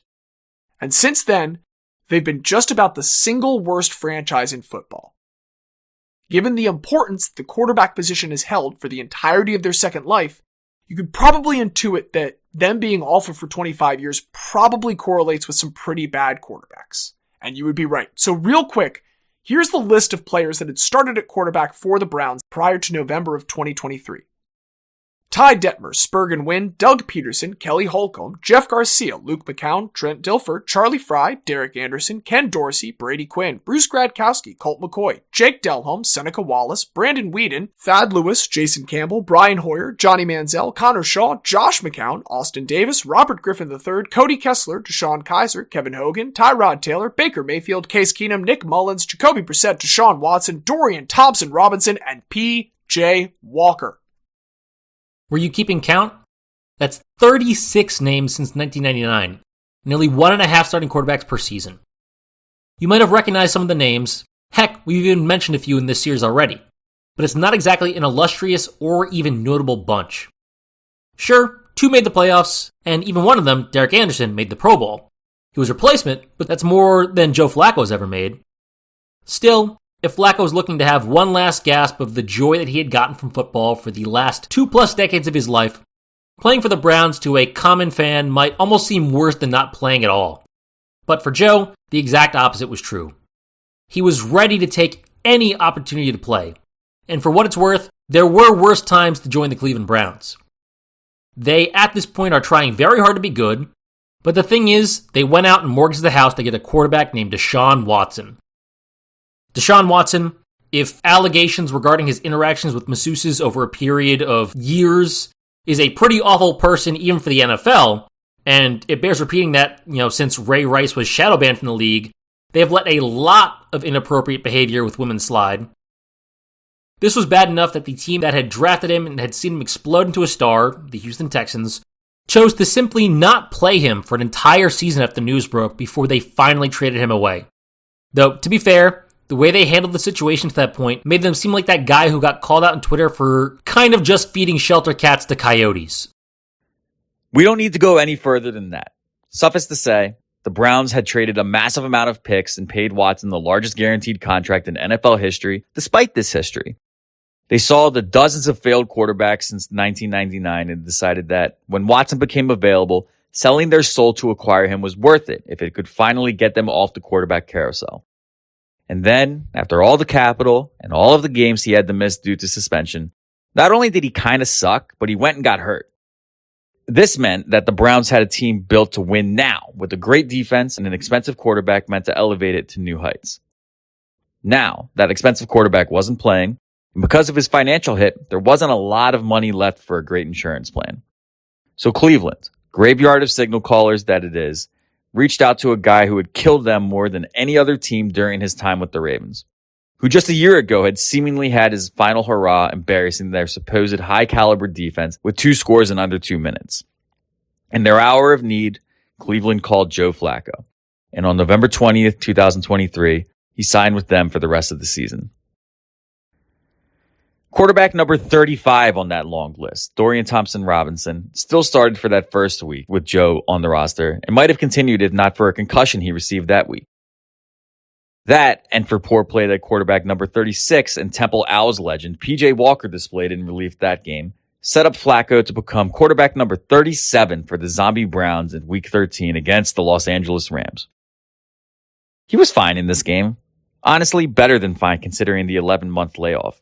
And since then, they've been just about the single worst franchise in football. Given the importance the quarterback position has held for the entirety of their second life, you could probably intuit that them being awful for 25 years probably correlates with some pretty bad quarterbacks. And you would be right. So real quick, here's the list of players that had started at quarterback for the Browns prior to November of 2023. Ty Detmer, Spurgeon Wynn, Doug Peterson, Kelly Holcomb, Jeff Garcia, Luke McCown, Trent Dilfer, Charlie Fry, Derek Anderson, Ken Dorsey, Brady Quinn, Bruce Gradkowski, Colt McCoy, Jake Delhomme, Seneca Wallace, Brandon Whedon, Thad Lewis, Jason Campbell, Brian Hoyer, Johnny Manziel, Connor Shaw, Josh McCown, Austin Davis, Robert Griffin III, Cody Kessler, Deshaun Kaiser, Kevin Hogan, Tyrod Taylor, Baker Mayfield, Case Keenum, Nick Mullins, Jacoby Brissett, Deshaun Watson, Dorian Thompson Robinson, and P.J. Walker. Were you keeping count? That's 36 names since 1999, nearly 1.5 starting quarterbacks per season. You might have recognized some of the names. Heck, we've even mentioned a few in this series already. But it's not exactly an illustrious or even notable bunch. Sure, 2 made the playoffs, and even one of them, Derek Anderson, made the Pro Bowl. He was a replacement, but that's more than Joe Flacco's ever made. Still, if Flacco was looking to have one last gasp of the joy that he had gotten from football for the last 2+ decades of his life, playing for the Browns to a common fan might almost seem worse than not playing at all. But for Joe, the exact opposite was true. He was ready to take any opportunity to play. And for what it's worth, there were worse times to join the Cleveland Browns. They, at this point, are trying very hard to be good, but the thing is, they went out and mortgaged the house to get a quarterback named Deshaun Watson. Deshaun Watson, if allegations regarding his interactions with masseuses over a period of years is a pretty awful person even for the NFL, and it bears repeating that, since Ray Rice was shadow banned from the league, they have let a lot of inappropriate behavior with women slide. This was bad enough that the team that had drafted him and had seen him explode into a star, the Houston Texans, chose to simply not play him for an entire season after the news broke before they finally traded him away. Though, to be fair, the way they handled the situation to that point made them seem like that guy who got called out on Twitter for kind of just feeding shelter cats to coyotes. We don't need to go any further than that. Suffice to say, the Browns had traded a massive amount of picks and paid Watson the largest guaranteed contract in NFL history, despite this history. They saw the dozens of failed quarterbacks since 1999 and decided that when Watson became available, selling their soul to acquire him was worth it if it could finally get them off the quarterback carousel. And then, after all the capital and all of the games he had to miss due to suspension, not only did he kind of suck, but he went and got hurt. This meant that the Browns had a team built to win now, with a great defense and an expensive quarterback meant to elevate it to new heights. Now, that expensive quarterback wasn't playing, and because of his financial hit, there wasn't a lot of money left for a great insurance plan. So Cleveland, graveyard of signal callers that it is, reached out to a guy who had killed them more than any other team during his time with the Ravens, who just a year ago had seemingly had his final hurrah embarrassing their supposed high-caliber defense with 2 scores in under 2 minutes. In their hour of need, Cleveland called Joe Flacco, and on November 20th, 2023, he signed with them for the rest of the season. Quarterback number 35 on that long list, Dorian Thompson-Robinson, still started for that first week with Joe on the roster and might have continued if not for a concussion he received that week. That, and for poor play that quarterback number 36 and Temple Owls legend P.J. Walker displayed in relief that game, set up Flacco to become quarterback number 37 for the Zombie Browns in Week 13 against the Los Angeles Rams. He was fine in this game. Honestly, better than fine considering the 11-month layoff.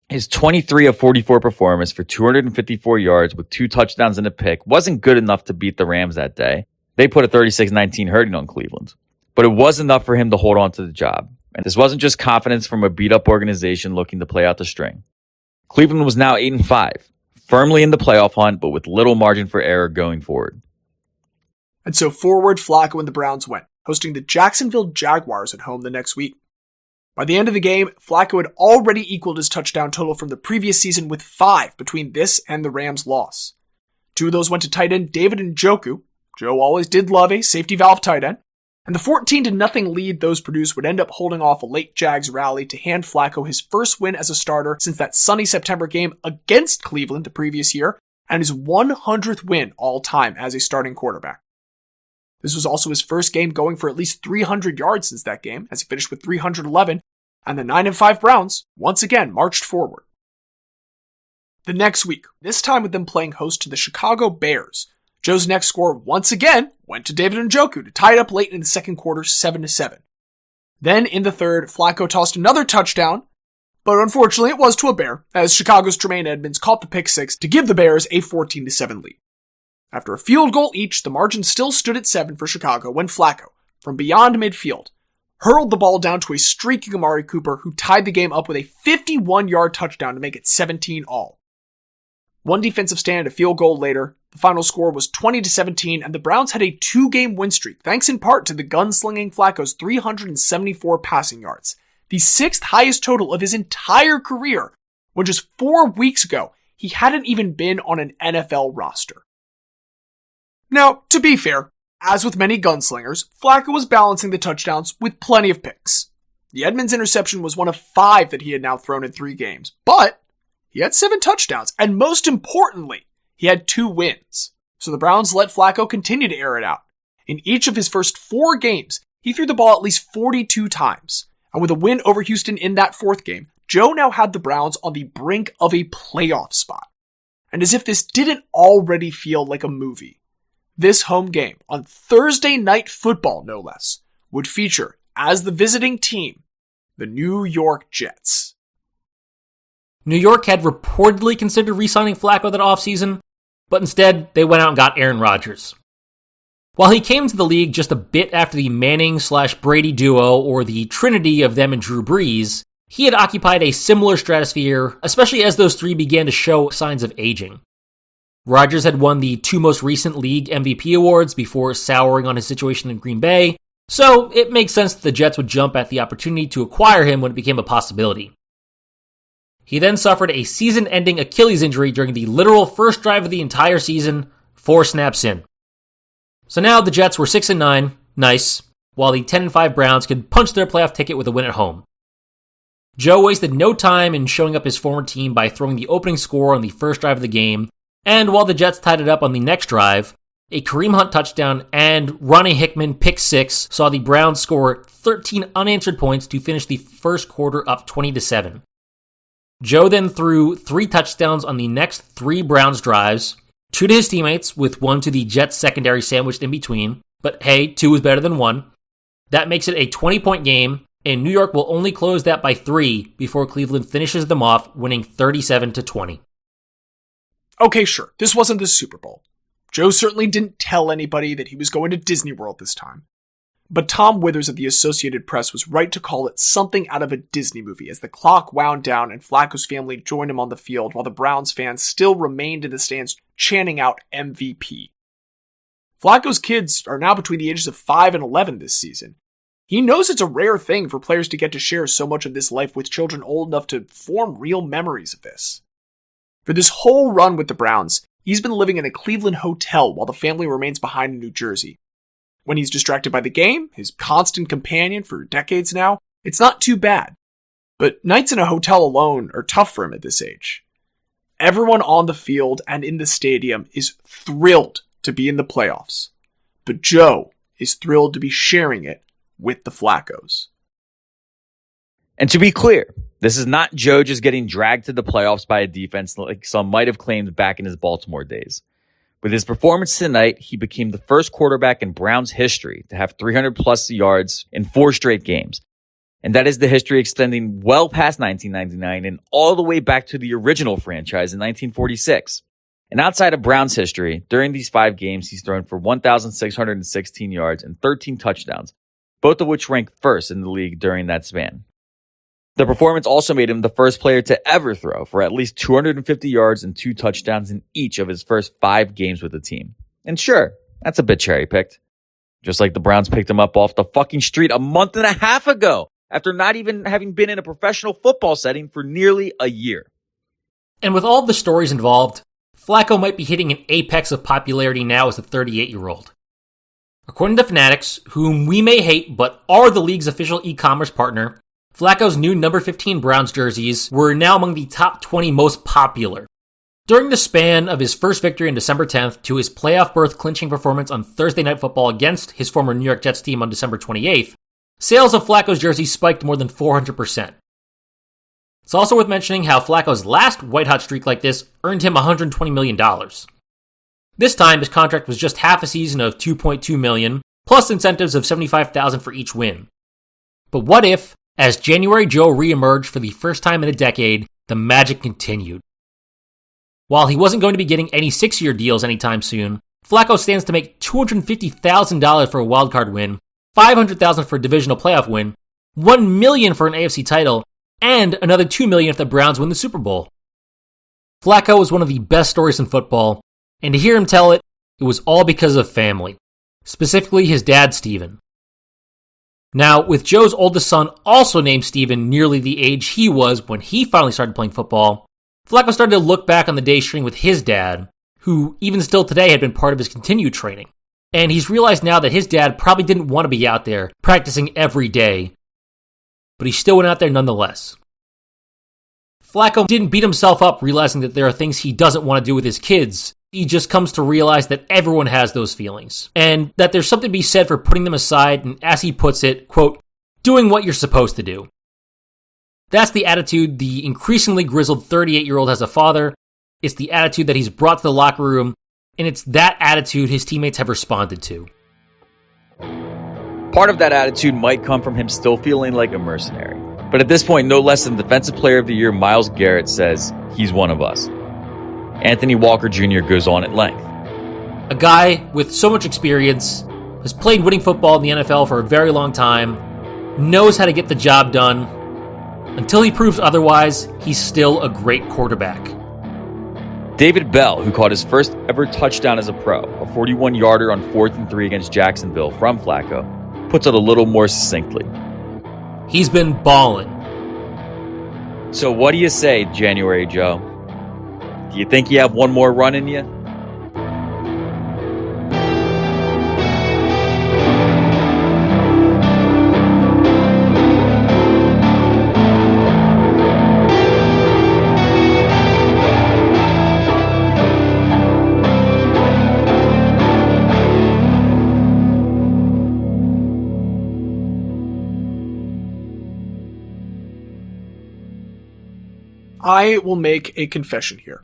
His 23 of 44 performance for 254 yards with 2 touchdowns and a pick wasn't good enough to beat the Rams that day. They put a 36-19 hurting on Cleveland. But it was enough for him to hold on to the job. And this wasn't just confidence from a beat-up organization looking to play out the string. Cleveland was now 8-5, firmly in the playoff hunt, but with little margin for error going forward. And so forward Flacco and the Browns went, hosting the Jacksonville Jaguars at home the next week. By the end of the game, Flacco had already equaled his touchdown total from the previous season with 5 between this and the Rams' loss. 2 of those went to tight end David Njoku. Joe always did love a safety valve tight end. And the 14-0 lead those produced would end up holding off a late Jags rally to hand Flacco his first win as a starter since that sunny September game against Cleveland the previous year, and his 100th win all time as a starting quarterback. This was also his first game going for at least 300 yards since that game, as he finished with 311, and the 9-5 Browns once again marched forward. The next week, this time with them playing host to the Chicago Bears, Joe's next score once again went to David Njoku to tie it up late in the second quarter 7-7. Then in the third, Flacco tossed another touchdown, but unfortunately it was to a Bear, as Chicago's Tremaine Edmonds caught the pick six to give the Bears a 14-7 lead. After a field goal each, the margin still stood at 7 for Chicago when Flacco, from beyond midfield, hurled the ball down to a streaking Amari Cooper who tied the game up with a 51-yard touchdown to make it 17-all. One defensive stand, a field goal later, the final score was 20-17, and the Browns had a 2-game win streak, thanks in part to the gunslinging Flacco's 374 passing yards, the 6th highest total of his entire career, when just 4 weeks ago, he hadn't even been on an NFL roster. Now, to be fair, as with many gunslingers, Flacco was balancing the touchdowns with plenty of picks. The Edmonds interception was one of 5 that he had now thrown in 3 games, but he had 7 touchdowns, and most importantly, he had 2 wins. So the Browns let Flacco continue to air it out. In each of his first 4 games, he threw the ball at least 42 times. And with a win over Houston in that 4th game, Joe now had the Browns on the brink of a playoff spot. And as if this didn't already feel like a movie, this home game, on Thursday Night Football no less, would feature, as the visiting team, the New York Jets. New York had reportedly considered re-signing Flacco that offseason, but instead they went out and got Aaron Rodgers. While he came to the league just a bit after the Manning/Brady duo, or the trinity of them and Drew Brees, he had occupied a similar stratosphere, especially as those 3 began to show signs of aging. Rodgers had won the 2 most recent league MVP awards before souring on his situation in Green Bay, so it makes sense that the Jets would jump at the opportunity to acquire him when it became a possibility. He then suffered a season-ending Achilles injury during the literal first drive of the entire season, 4 snaps in. So now the Jets were 6-9, nice, while the 10-5 Browns could punch their playoff ticket with a win at home. Joe wasted no time in showing up his former team by throwing the opening score on the first drive of the game, and while the Jets tied it up on the next drive, a Kareem Hunt touchdown and Ronnie Hickman pick 6 saw the Browns score 13 unanswered points to finish the first quarter up 20-7. Joe then threw 3 touchdowns on the next 3 Browns drives, 2 to his teammates, with 1 to the Jets secondary sandwiched in between. But hey, 2 is better than 1. That makes it a 20-point game, and New York will only close that by 3 before Cleveland finishes them off, winning 37-20. Okay, sure, this wasn't the Super Bowl. Joe certainly didn't tell anybody that he was going to Disney World this time. But Tom Withers of the Associated Press was right to call it something out of a Disney movie as the clock wound down and Flacco's family joined him on the field while the Browns fans still remained in the stands chanting out MVP. Flacco's kids are now between the ages of 5 and 11 this season. He knows it's a rare thing for players to get to share so much of this life with children old enough to form real memories of this. For this whole run with the Browns, he's been living in a Cleveland hotel while the family remains behind in New Jersey. When he's distracted by the game, his constant companion for decades now, it's not too bad. But nights in a hotel alone are tough for him at this age. Everyone on the field and in the stadium is thrilled to be in the playoffs. But Joe is thrilled to be sharing it with the Flaccos. And to be clear, this is not Joe just getting dragged to the playoffs by a defense like some might have claimed back in his Baltimore days. With his performance tonight, he became the first quarterback in Browns history to have 300-plus yards in 4 straight games. And that is the history extending well past 1999 and all the way back to the original franchise in 1946. And outside of Browns history, during these 5 games, he's thrown for 1,616 yards and 13 touchdowns, both of which rank first in the league during that span. The performance also made him the first player to ever throw for at least 250 yards and 2 touchdowns in each of his first 5 games with the team. And sure, that's a bit cherry-picked. Just like the Browns picked him up off the fucking street a month and a half ago, after not even having been in a professional football setting for nearly a year. And with all the stories involved, Flacco might be hitting an apex of popularity now as a 38-year-old. According to Fanatics, whom we may hate but are the league's official e-commerce partner, Flacco's new number 15 Browns jerseys were now among the top 20 most popular. During the span of his first victory on December 10th to his playoff berth clinching performance on Thursday Night Football against his former New York Jets team on December 28th, sales of Flacco's jerseys spiked more than 400%. It's also worth mentioning how Flacco's last white-hot streak like this earned him $120 million. This time, his contract was just half a season of $2.2 million, plus incentives of $75,000 for each win. But what if, as January Joe reemerged for the first time in a decade, the magic continued? While he wasn't going to be getting any 6-year deals anytime soon, Flacco stands to make $250,000 for a wildcard win, $500,000 for a divisional playoff win, $1 million for an AFC title, and another $2 million if the Browns win the Super Bowl. Flacco was one of the best stories in football, and to hear him tell it, it was all because of family, specifically his dad, Steven. Now, with Joe's oldest son also named Steven nearly the age he was when he finally started playing football, Flacco started to look back on the day string with his dad, who even still today had been part of his continued training. And he's realized now that his dad probably didn't want to be out there practicing every day, but he still went out there nonetheless. Flacco didn't beat himself up realizing that there are things he doesn't want to do with his kids. He just comes to realize that everyone has those feelings, and that there's something to be said for putting them aside and, as he puts it, quote, doing what you're supposed to do. That's the attitude the increasingly grizzled 38-year-old has a father. It's the attitude that he's brought to the locker room, and it's that attitude his teammates have responded to. Part of that attitude might come from him still feeling like a mercenary. But at this point, no less than Defensive Player of the Year Myles Garrett says, he's one of us. Anthony Walker Jr. goes on at length. A guy with so much experience, has played winning football in the NFL for a very long time, knows how to get the job done. Until he proves otherwise, he's still a great quarterback. David Bell, who caught his first ever touchdown as a pro, a 41-yarder on 4th and 3 against Jacksonville from Flacco, puts it a little more succinctly. He's been ballin'. So what do you say, January Joe? Do you think you have one more run in you? I will make a confession here.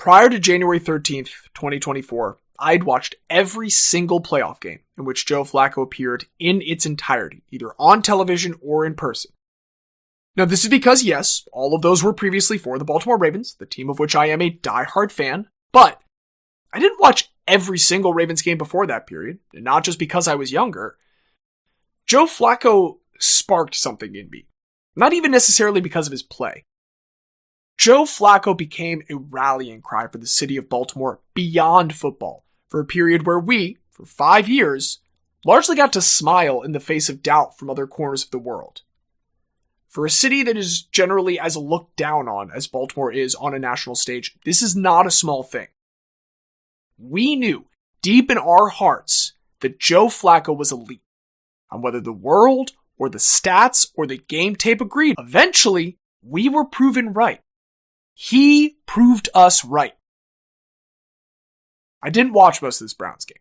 Prior to January 13th, 2024, I'd watched every single playoff game in which Joe Flacco appeared in its entirety, either on television or in person. Now, this is because, yes, all of those were previously for the Baltimore Ravens, the team of which I am a diehard fan, but I didn't watch every single Ravens game before that period, and not just because I was younger. Joe Flacco sparked something in me, not even necessarily because of his play. Joe Flacco became a rallying cry for the city of Baltimore beyond football, for a period where we, for 5 years, largely got to smile in the face of doubt from other corners of the world. For a city that is generally as looked down on as Baltimore is on a national stage, this is not a small thing. We knew, deep in our hearts, that Joe Flacco was elite. And whether the world, or the stats, or the game tape agreed, eventually, we were proven right. He proved us right. I didn't watch most of this Browns game.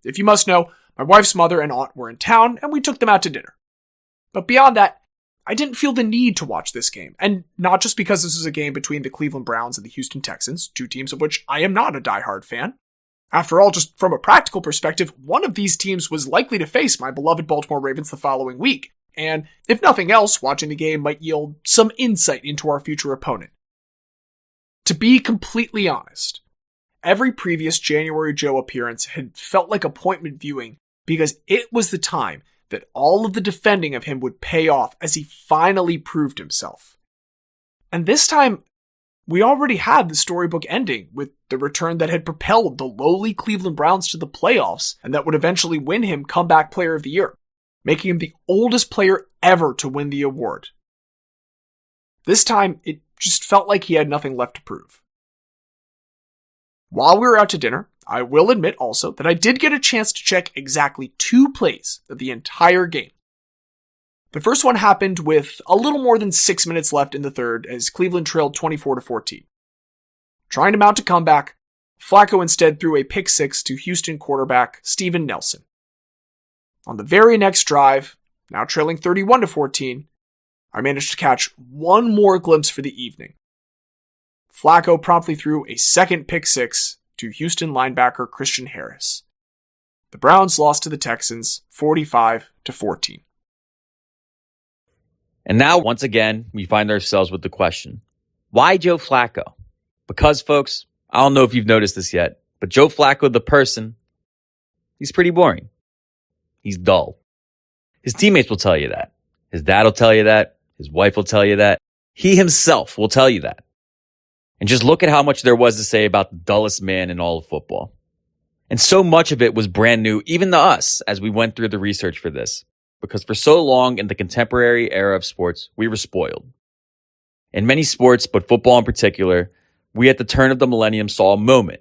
If you must know, my wife's mother and aunt were in town, and we took them out to dinner. But beyond that, I didn't feel the need to watch this game, and not just because this was a game between the Cleveland Browns and the Houston Texans, two teams of which I am not a diehard fan. After all, just from a practical perspective, one of these teams was likely to face my beloved Baltimore Ravens the following week, and if nothing else, watching the game might yield some insight into our future opponent. To be completely honest, every previous January Joe appearance had felt like appointment viewing because it was the time that all of the defending of him would pay off as he finally proved himself. And this time, we already had the storybook ending with the return that had propelled the lowly Cleveland Browns to the playoffs and that would eventually win him Comeback Player of the Year, making him the oldest player ever to win the award. This time, it just felt like he had nothing left to prove. While we were out to dinner, I will admit also that I did get a chance to check exactly 2 plays of the entire game. The first one happened with a little more than 6 minutes left in the third as Cleveland trailed 24-14. Trying to mount a comeback, Flacco instead threw a pick six to Houston quarterback Steven Nelson. On the very next drive, now trailing 31-14, I managed to catch one more glimpse for the evening. Flacco promptly threw a second pick six to Houston linebacker Christian Harris. The Browns lost to the Texans 45-14. And now, once again, we find ourselves with the question, why Joe Flacco? Because, folks, I don't know if you've noticed this yet, but Joe Flacco, the person, he's pretty boring. He's dull. His teammates will tell you that. His dad will tell you that. His wife will tell you that. He himself will tell you that. And just look at how much there was to say about the dullest man in all of football. And so much of it was brand new, even to us, as we went through the research for this. Because for so long in the contemporary era of sports, we were spoiled. In many sports, but football in particular, we at the turn of the millennium saw a moment.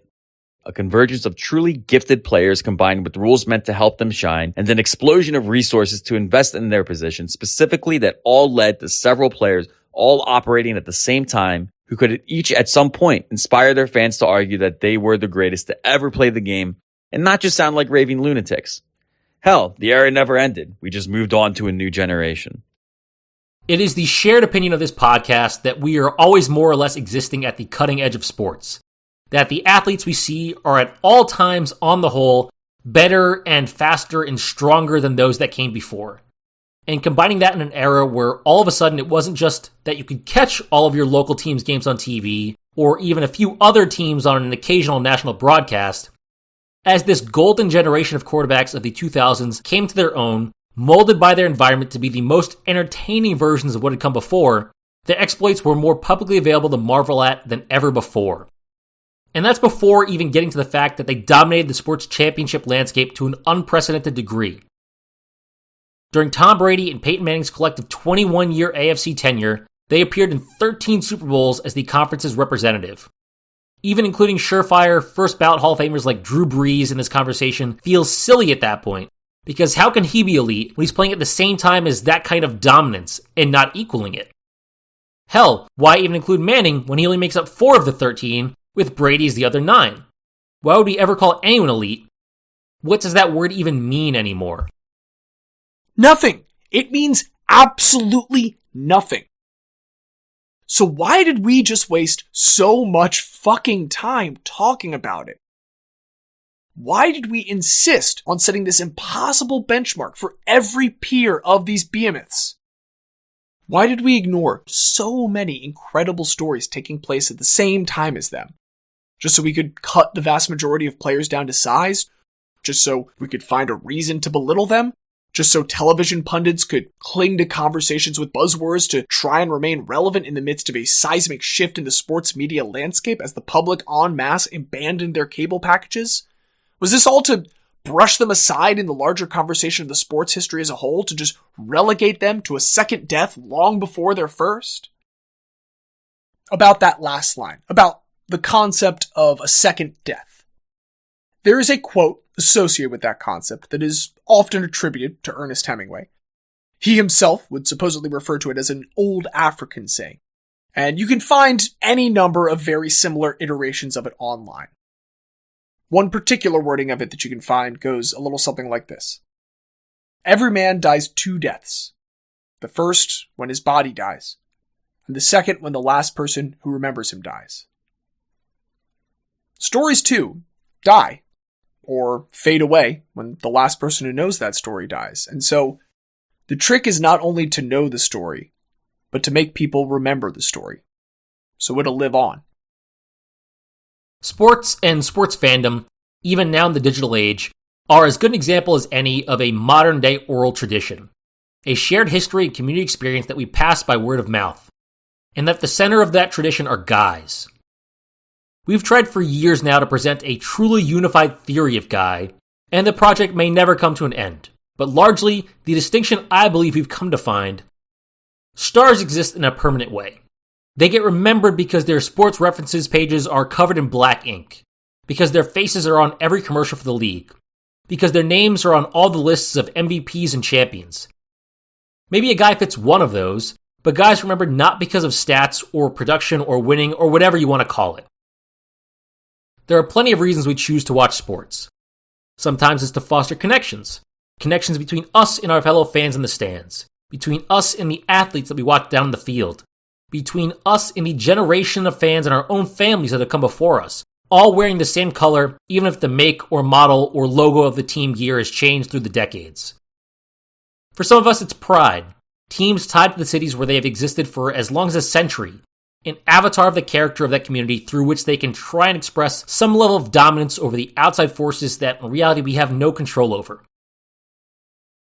A convergence of truly gifted players combined with rules meant to help them shine, and an explosion of resources to invest in their position, specifically that all led to several players all operating at the same time, who could each at some point inspire their fans to argue that they were the greatest to ever play the game and not just sound like raving lunatics. Hell, the era never ended. We just moved on to a new generation. It is the shared opinion of this podcast that we are always more or less existing at the cutting edge of sports. That the athletes we see are at all times, on the whole, better and faster and stronger than those that came before. And combining that in an era where all of a sudden it wasn't just that you could catch all of your local teams' games on TV, or even a few other teams on an occasional national broadcast, as this golden generation of quarterbacks of the 2000s came to their own, molded by their environment to be the most entertaining versions of what had come before, their exploits were more publicly available to marvel at than ever before. And that's before even getting to the fact that they dominated the sports championship landscape to an unprecedented degree. During Tom Brady and Peyton Manning's collective 21-year AFC tenure, they appeared in 13 Super Bowls as the conference's representative. Even including surefire first-ballot Hall of Famers like Drew Brees in this conversation feels silly at that point, because how can he be elite when he's playing at the same time as that kind of dominance and not equaling it? Hell, why even include Manning when he only makes up 4 of the 13, with Brady as the other 9? Why would we ever call anyone elite? What does that word even mean anymore? Nothing. It means absolutely nothing. So why did we just waste so much fucking time talking about it? Why did we insist on setting this impossible benchmark for every peer of these behemoths? Why did we ignore so many incredible stories taking place at the same time as them? Just so we could cut the vast majority of players down to size? Just so we could find a reason to belittle them? Just so television pundits could cling to conversations with buzzwords to try and remain relevant in the midst of a seismic shift in the sports media landscape as the public en masse abandoned their cable packages? Was this all to brush them aside in the larger conversation of the sports history as a whole, to just relegate them to a second death long before their first? About that last line, about the concept of a second death. There is a quote associated with that concept that is often attributed to Ernest Hemingway. He himself would supposedly refer to it as an old African saying, and you can find any number of very similar iterations of it online. One particular wording of it that you can find goes a little something like this. Every man dies two deaths. The first when his body dies, and the second when the last person who remembers him dies. Stories too die, or fade away when the last person who knows that story dies. And so, the trick is not only to know the story, but to make people remember the story, so it'll live on. Sports and sports fandom, even now in the digital age, are as good an example as any of a modern-day oral tradition, a shared history and community experience that we pass by word of mouth, and at the center of that tradition are guys. We've tried for years now to present a truly unified theory of Guy, and the project may never come to an end. But largely, the distinction I believe we've come to find: stars exist in a permanent way. They get remembered because their sports references pages are covered in black ink, because their faces are on every commercial for the league, because their names are on all the lists of MVPs and champions. Maybe a guy fits one of those, but guys remembered not because of stats or production or winning or whatever you want to call it. There are plenty of reasons we choose to watch sports. Sometimes it's to foster connections between us and our fellow fans in the stands, between us and the athletes that we watch down the field, between us and the generation of fans and our own families that have come before us, all wearing the same color, even if the make or model or logo of the team gear has changed through the decades. For some of us, it's pride, teams tied to the cities where they have existed for as long as a century, an avatar of the character of that community through which they can try and express some level of dominance over the outside forces that in reality we have no control over.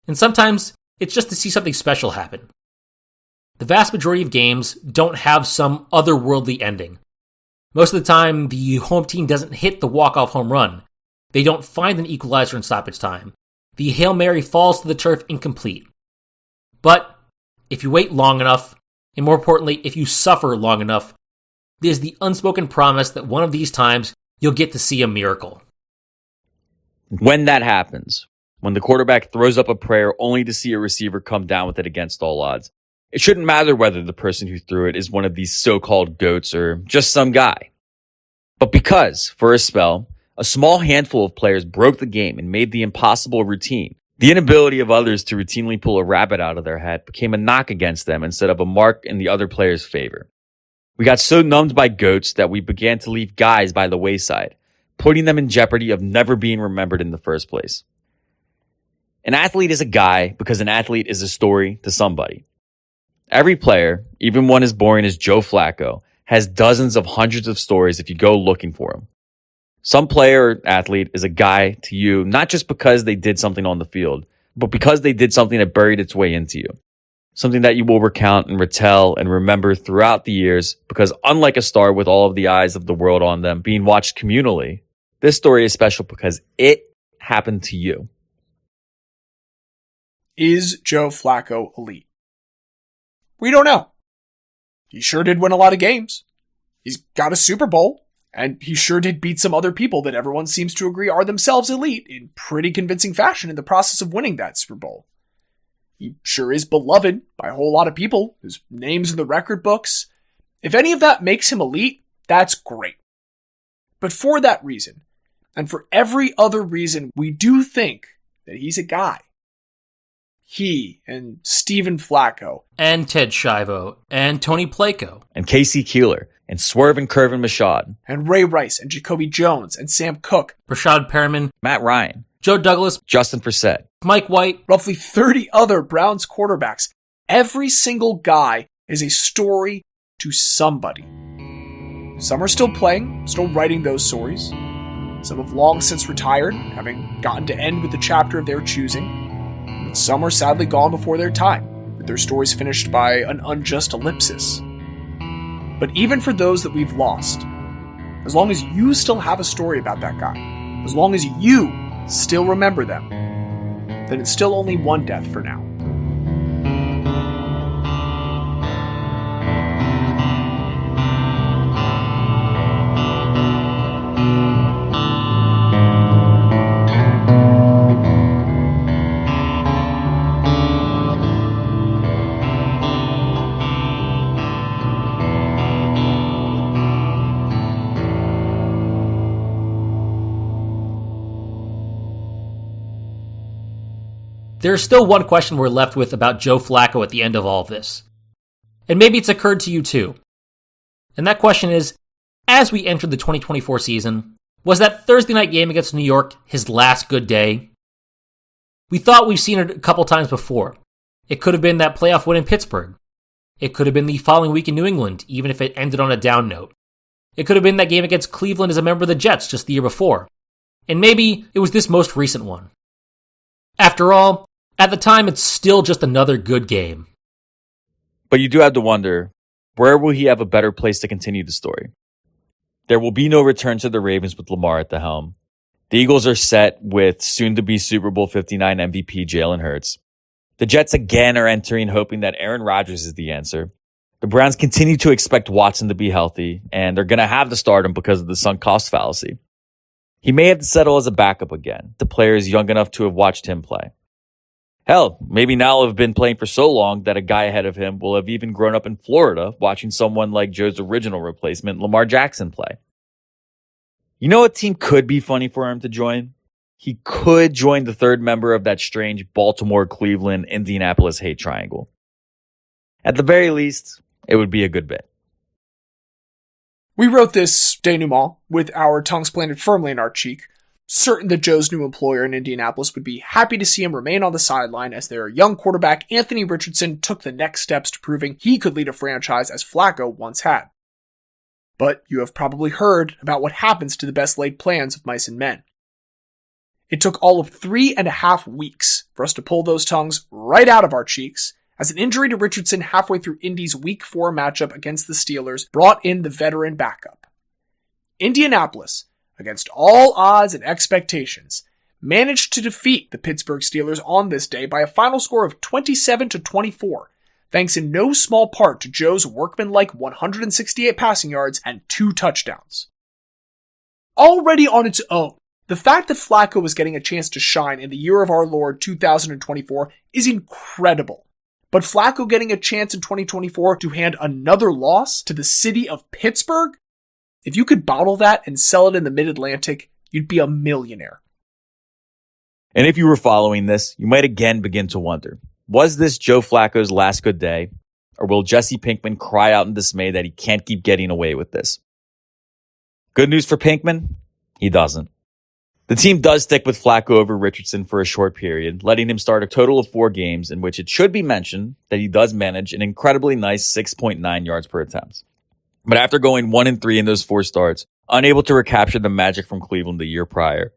And sometimes it's just to see something special happen. The vast majority of games don't have some otherworldly ending. Most of the time, the home team doesn't hit the walk-off home run. They don't find an equalizer in stoppage time. The Hail Mary falls to the turf incomplete. But if you wait long enough, and more importantly, if you suffer long enough, there's the unspoken promise that one of these times you'll get to see a miracle. When that happens, when the quarterback throws up a prayer only to see a receiver come down with it against all odds, it shouldn't matter whether the person who threw it is one of these so-called GOATs or just some guy. But because, for a spell, a small handful of players broke the game and made the impossible routine, the inability of others to routinely pull a rabbit out of their hat became a knock against them instead of a mark in the other player's favor. We got so numbed by GOATs that we began to leave guys by the wayside, putting them in jeopardy of never being remembered in the first place. An athlete is a guy because an athlete is a story to somebody. Every player, even one as boring as Joe Flacco, has dozens of hundreds of stories if you go looking for them. Some player or athlete is a guy to you, not just because they did something on the field, but because they did something that buried its way into you. Something that you will recount and retell and remember throughout the years, because unlike a star with all of the eyes of the world on them being watched communally, this story is special because it happened to you. Is Joe Flacco elite? We don't know. He sure did win a lot of games. He's got a Super Bowl, and he sure did beat some other people that everyone seems to agree are themselves elite in pretty convincing fashion in the process of winning that Super Bowl. He sure is beloved by a whole lot of people. His name's in the record books. If any of that makes him elite, that's great. But for that reason, and for every other reason we do think that he's a guy, he and Steven Flacco. And Ted Shivo. And Tony Placo. And Casey Keeler. And Swerve and Curvin Machad. And Ray Rice and Jacoby Jones and Sam Cook. Rashad Perriman. Matt Ryan. Joe Douglas. Justin Forsett. Mike White. Roughly 30 other Browns quarterbacks. Every single guy is a story to somebody. Some are still playing, still writing those stories. Some have long since retired, having gotten to end with the chapter of their choosing. And some are sadly gone before their time, with their stories finished by an unjust ellipsis. But even for those that we've lost, as long as you still have a story about that guy, as long as you still remember them, then it's still only one death for now. There's still one question we're left with about Joe Flacco at the end of all of this. And maybe it's occurred to you too. And that question is, as we entered the 2024 season, was that Thursday night game against New York his last good day? We thought we've seen it a couple times before. It could have been that playoff win in Pittsburgh. It could have been the following week in New England, even if it ended on a down note. It could have been that game against Cleveland as a member of the Jets just the year before. And maybe it was this most recent one. After all, at the time, it's still just another good game. But you do have to wonder, where will he have a better place to continue the story? There will be no return to the Ravens with Lamar at the helm. The Eagles are set with soon-to-be Super Bowl 59 MVP Jalen Hurts. The Jets again are entering hoping that Aaron Rodgers is the answer. The Browns continue to expect Watson to be healthy, and they're going to have to start him because of the sunk cost fallacy. He may have to settle as a backup again. The player is young enough to have watched him play. Hell, maybe now he'll have been playing for so long that a guy ahead of him will have even grown up in Florida watching someone like Joe's original replacement, Lamar Jackson, play. You know what team could be funny for him to join? He could join the third member of that strange Baltimore, Cleveland, Indianapolis hate triangle. At the very least, it would be a good bit. We wrote this denouement with our tongues planted firmly in our cheek, certain that Joe's new employer in Indianapolis would be happy to see him remain on the sideline as their young quarterback Anthony Richardson took the next steps to proving he could lead a franchise as Flacco once had. But you have probably heard about what happens to the best laid plans of mice and men. It took all of 3.5 weeks for us to pull those tongues right out of our cheeks, as an injury to Richardson halfway through Indy's Week 4 matchup against the Steelers brought in the veteran backup. Indianapolis, against all odds and expectations, managed to defeat the Pittsburgh Steelers on this day by a final score of 27-24, thanks in no small part to Joe's workmanlike 168 passing yards and 2 touchdowns. Already on its own, the fact that Flacco was getting a chance to shine in the year of our Lord 2024 is incredible. But Flacco getting a chance in 2024 to hand another loss to the city of Pittsburgh? If you could bottle that and sell it in the Mid-Atlantic, you'd be a millionaire. And if you were following this, you might again begin to wonder, was this Joe Flacco's last good day? Or will Jesse Pinkman cry out in dismay that he can't keep getting away with this? Good news for Pinkman? He doesn't. The team does stick with Flacco over Richardson for a short period, letting him start a total of 4 games in which it should be mentioned that he does manage an incredibly nice 6.9 yards per attempt. But after going 1-3 in those 4 starts, unable to recapture the magic from Cleveland the year prior,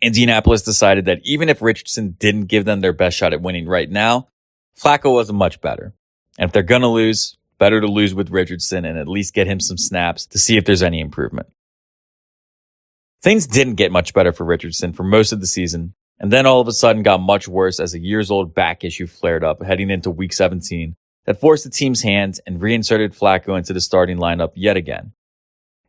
Indianapolis decided that even if Richardson didn't give them their best shot at winning right now, Flacco wasn't much better. And if they're going to lose, better to lose with Richardson and at least get him some snaps to see if there's any improvement. Things didn't get much better for Richardson for most of the season, and then all of a sudden got much worse as a years-old back issue flared up heading into Week 17 that forced the team's hands and reinserted Flacco into the starting lineup yet again.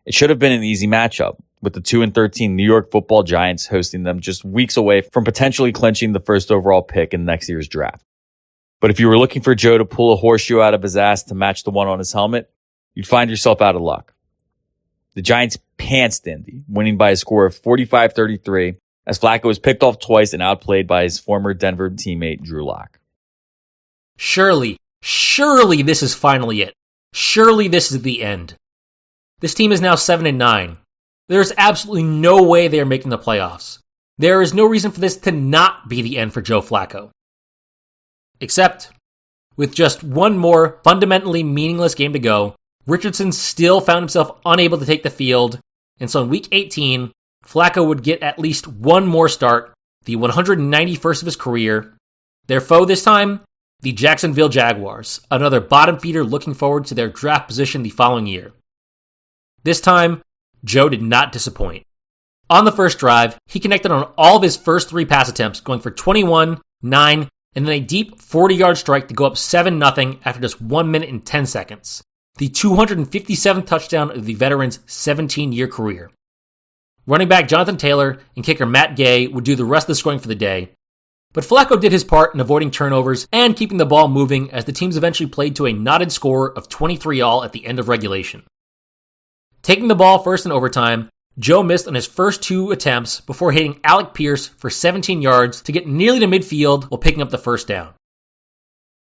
It should have been an easy matchup, with the 2-13 New York Football Giants hosting them just weeks away from potentially clinching the first overall pick in next year's draft. But if you were looking for Joe to pull a horseshoe out of his ass to match the one on his helmet, you'd find yourself out of luck. The Giants pantsed Indy, winning by a score of 45-33, as Flacco was picked off twice and outplayed by his former Denver teammate Drew Lock. Surely this is finally it. Surely this is the end. This team is now 7-9. There is absolutely no way they are making the playoffs. There is no reason for this to not be the end for Joe Flacco. Except, with just one more fundamentally meaningless game to go, Richardson still found himself unable to take the field, and so in Week 18, Flacco would get at least one more start, the 191st of his career. Their foe this time, the Jacksonville Jaguars, another bottom feeder looking forward to their draft position the following year. This time, Joe did not disappoint. On the first drive, he connected on all of his first 3 pass attempts, going for 21, 9, and then a deep 40-yard strike to go up 7-0 after just 1 minute and 10 seconds. The 257th touchdown of the veteran's 17-year career. Running back Jonathan Taylor and kicker Matt Gay would do the rest of the scoring for the day, but Flacco did his part in avoiding turnovers and keeping the ball moving as the teams eventually played to a knotted score of 23-all at the end of regulation. Taking the ball first in overtime, Joe missed on his first 2 attempts before hitting Alec Pierce for 17 yards to get nearly to midfield while picking up the first down.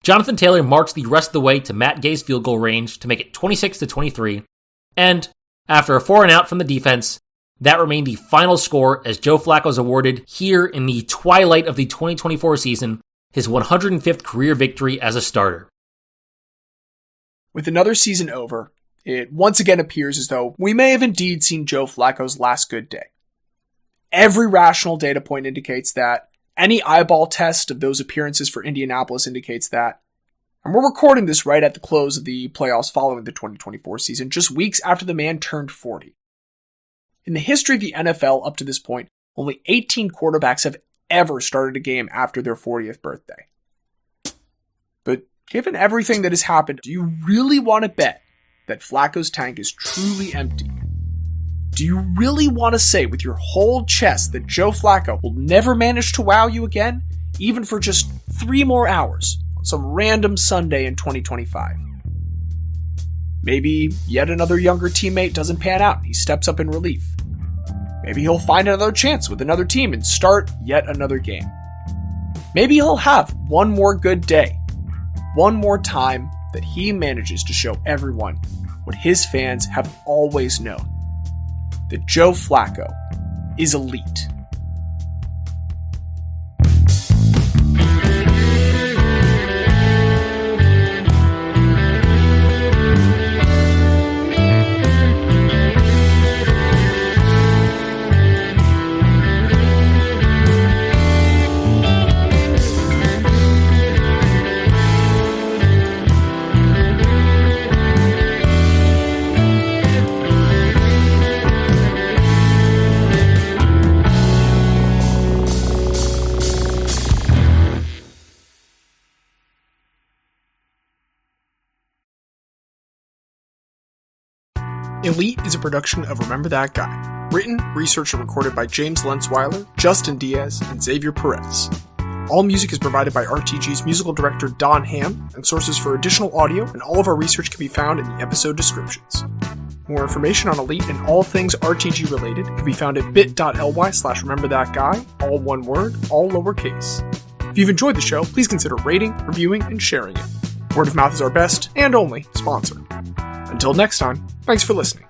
Jonathan Taylor marched the rest of the way to Matt Gay's field goal range to make it 26-23, and after a 4-and-out from the defense, that remained the final score as Joe Flacco was awarded here in the twilight of the 2024 season his 105th career victory as a starter. With another season over, it once again appears as though we may have indeed seen Joe Flacco's last good day. Every rational data point indicates that. Any eyeball test of those appearances for Indianapolis indicates that. And we're recording this right at the close of the playoffs following the 2024 season, just weeks after the man turned 40. In the history of the NFL up to this point, only 18 quarterbacks have ever started a game after their 40th birthday. But given everything that has happened, do you really want to bet that Flacco's tank is truly empty? Do you really want to say with your whole chest that Joe Flacco will never manage to wow you again, even for just 3 more hours on some random Sunday in 2025? Maybe yet another younger teammate doesn't pan out and he steps up in relief. Maybe he'll find another chance with another team and start yet another game. Maybe he'll have one more good day, one more time that he manages to show everyone what his fans have always known. That Joe Flacco is elite. Elite is a production of Remember That Guy. Written, researched, and recorded by James Lensweiler, Justin Diaz, and Xavier Perez. All music is provided by RTG's musical director Don Ham, and sources for additional audio and all of our research can be found in the episode descriptions. More information on Elite and all things RTG related can be found at bit.ly/rememberthatguy, all one word, all lowercase. If you've enjoyed the show, please consider rating, reviewing, and sharing it. Word of mouth is our best and only sponsor. Until next time, thanks for listening.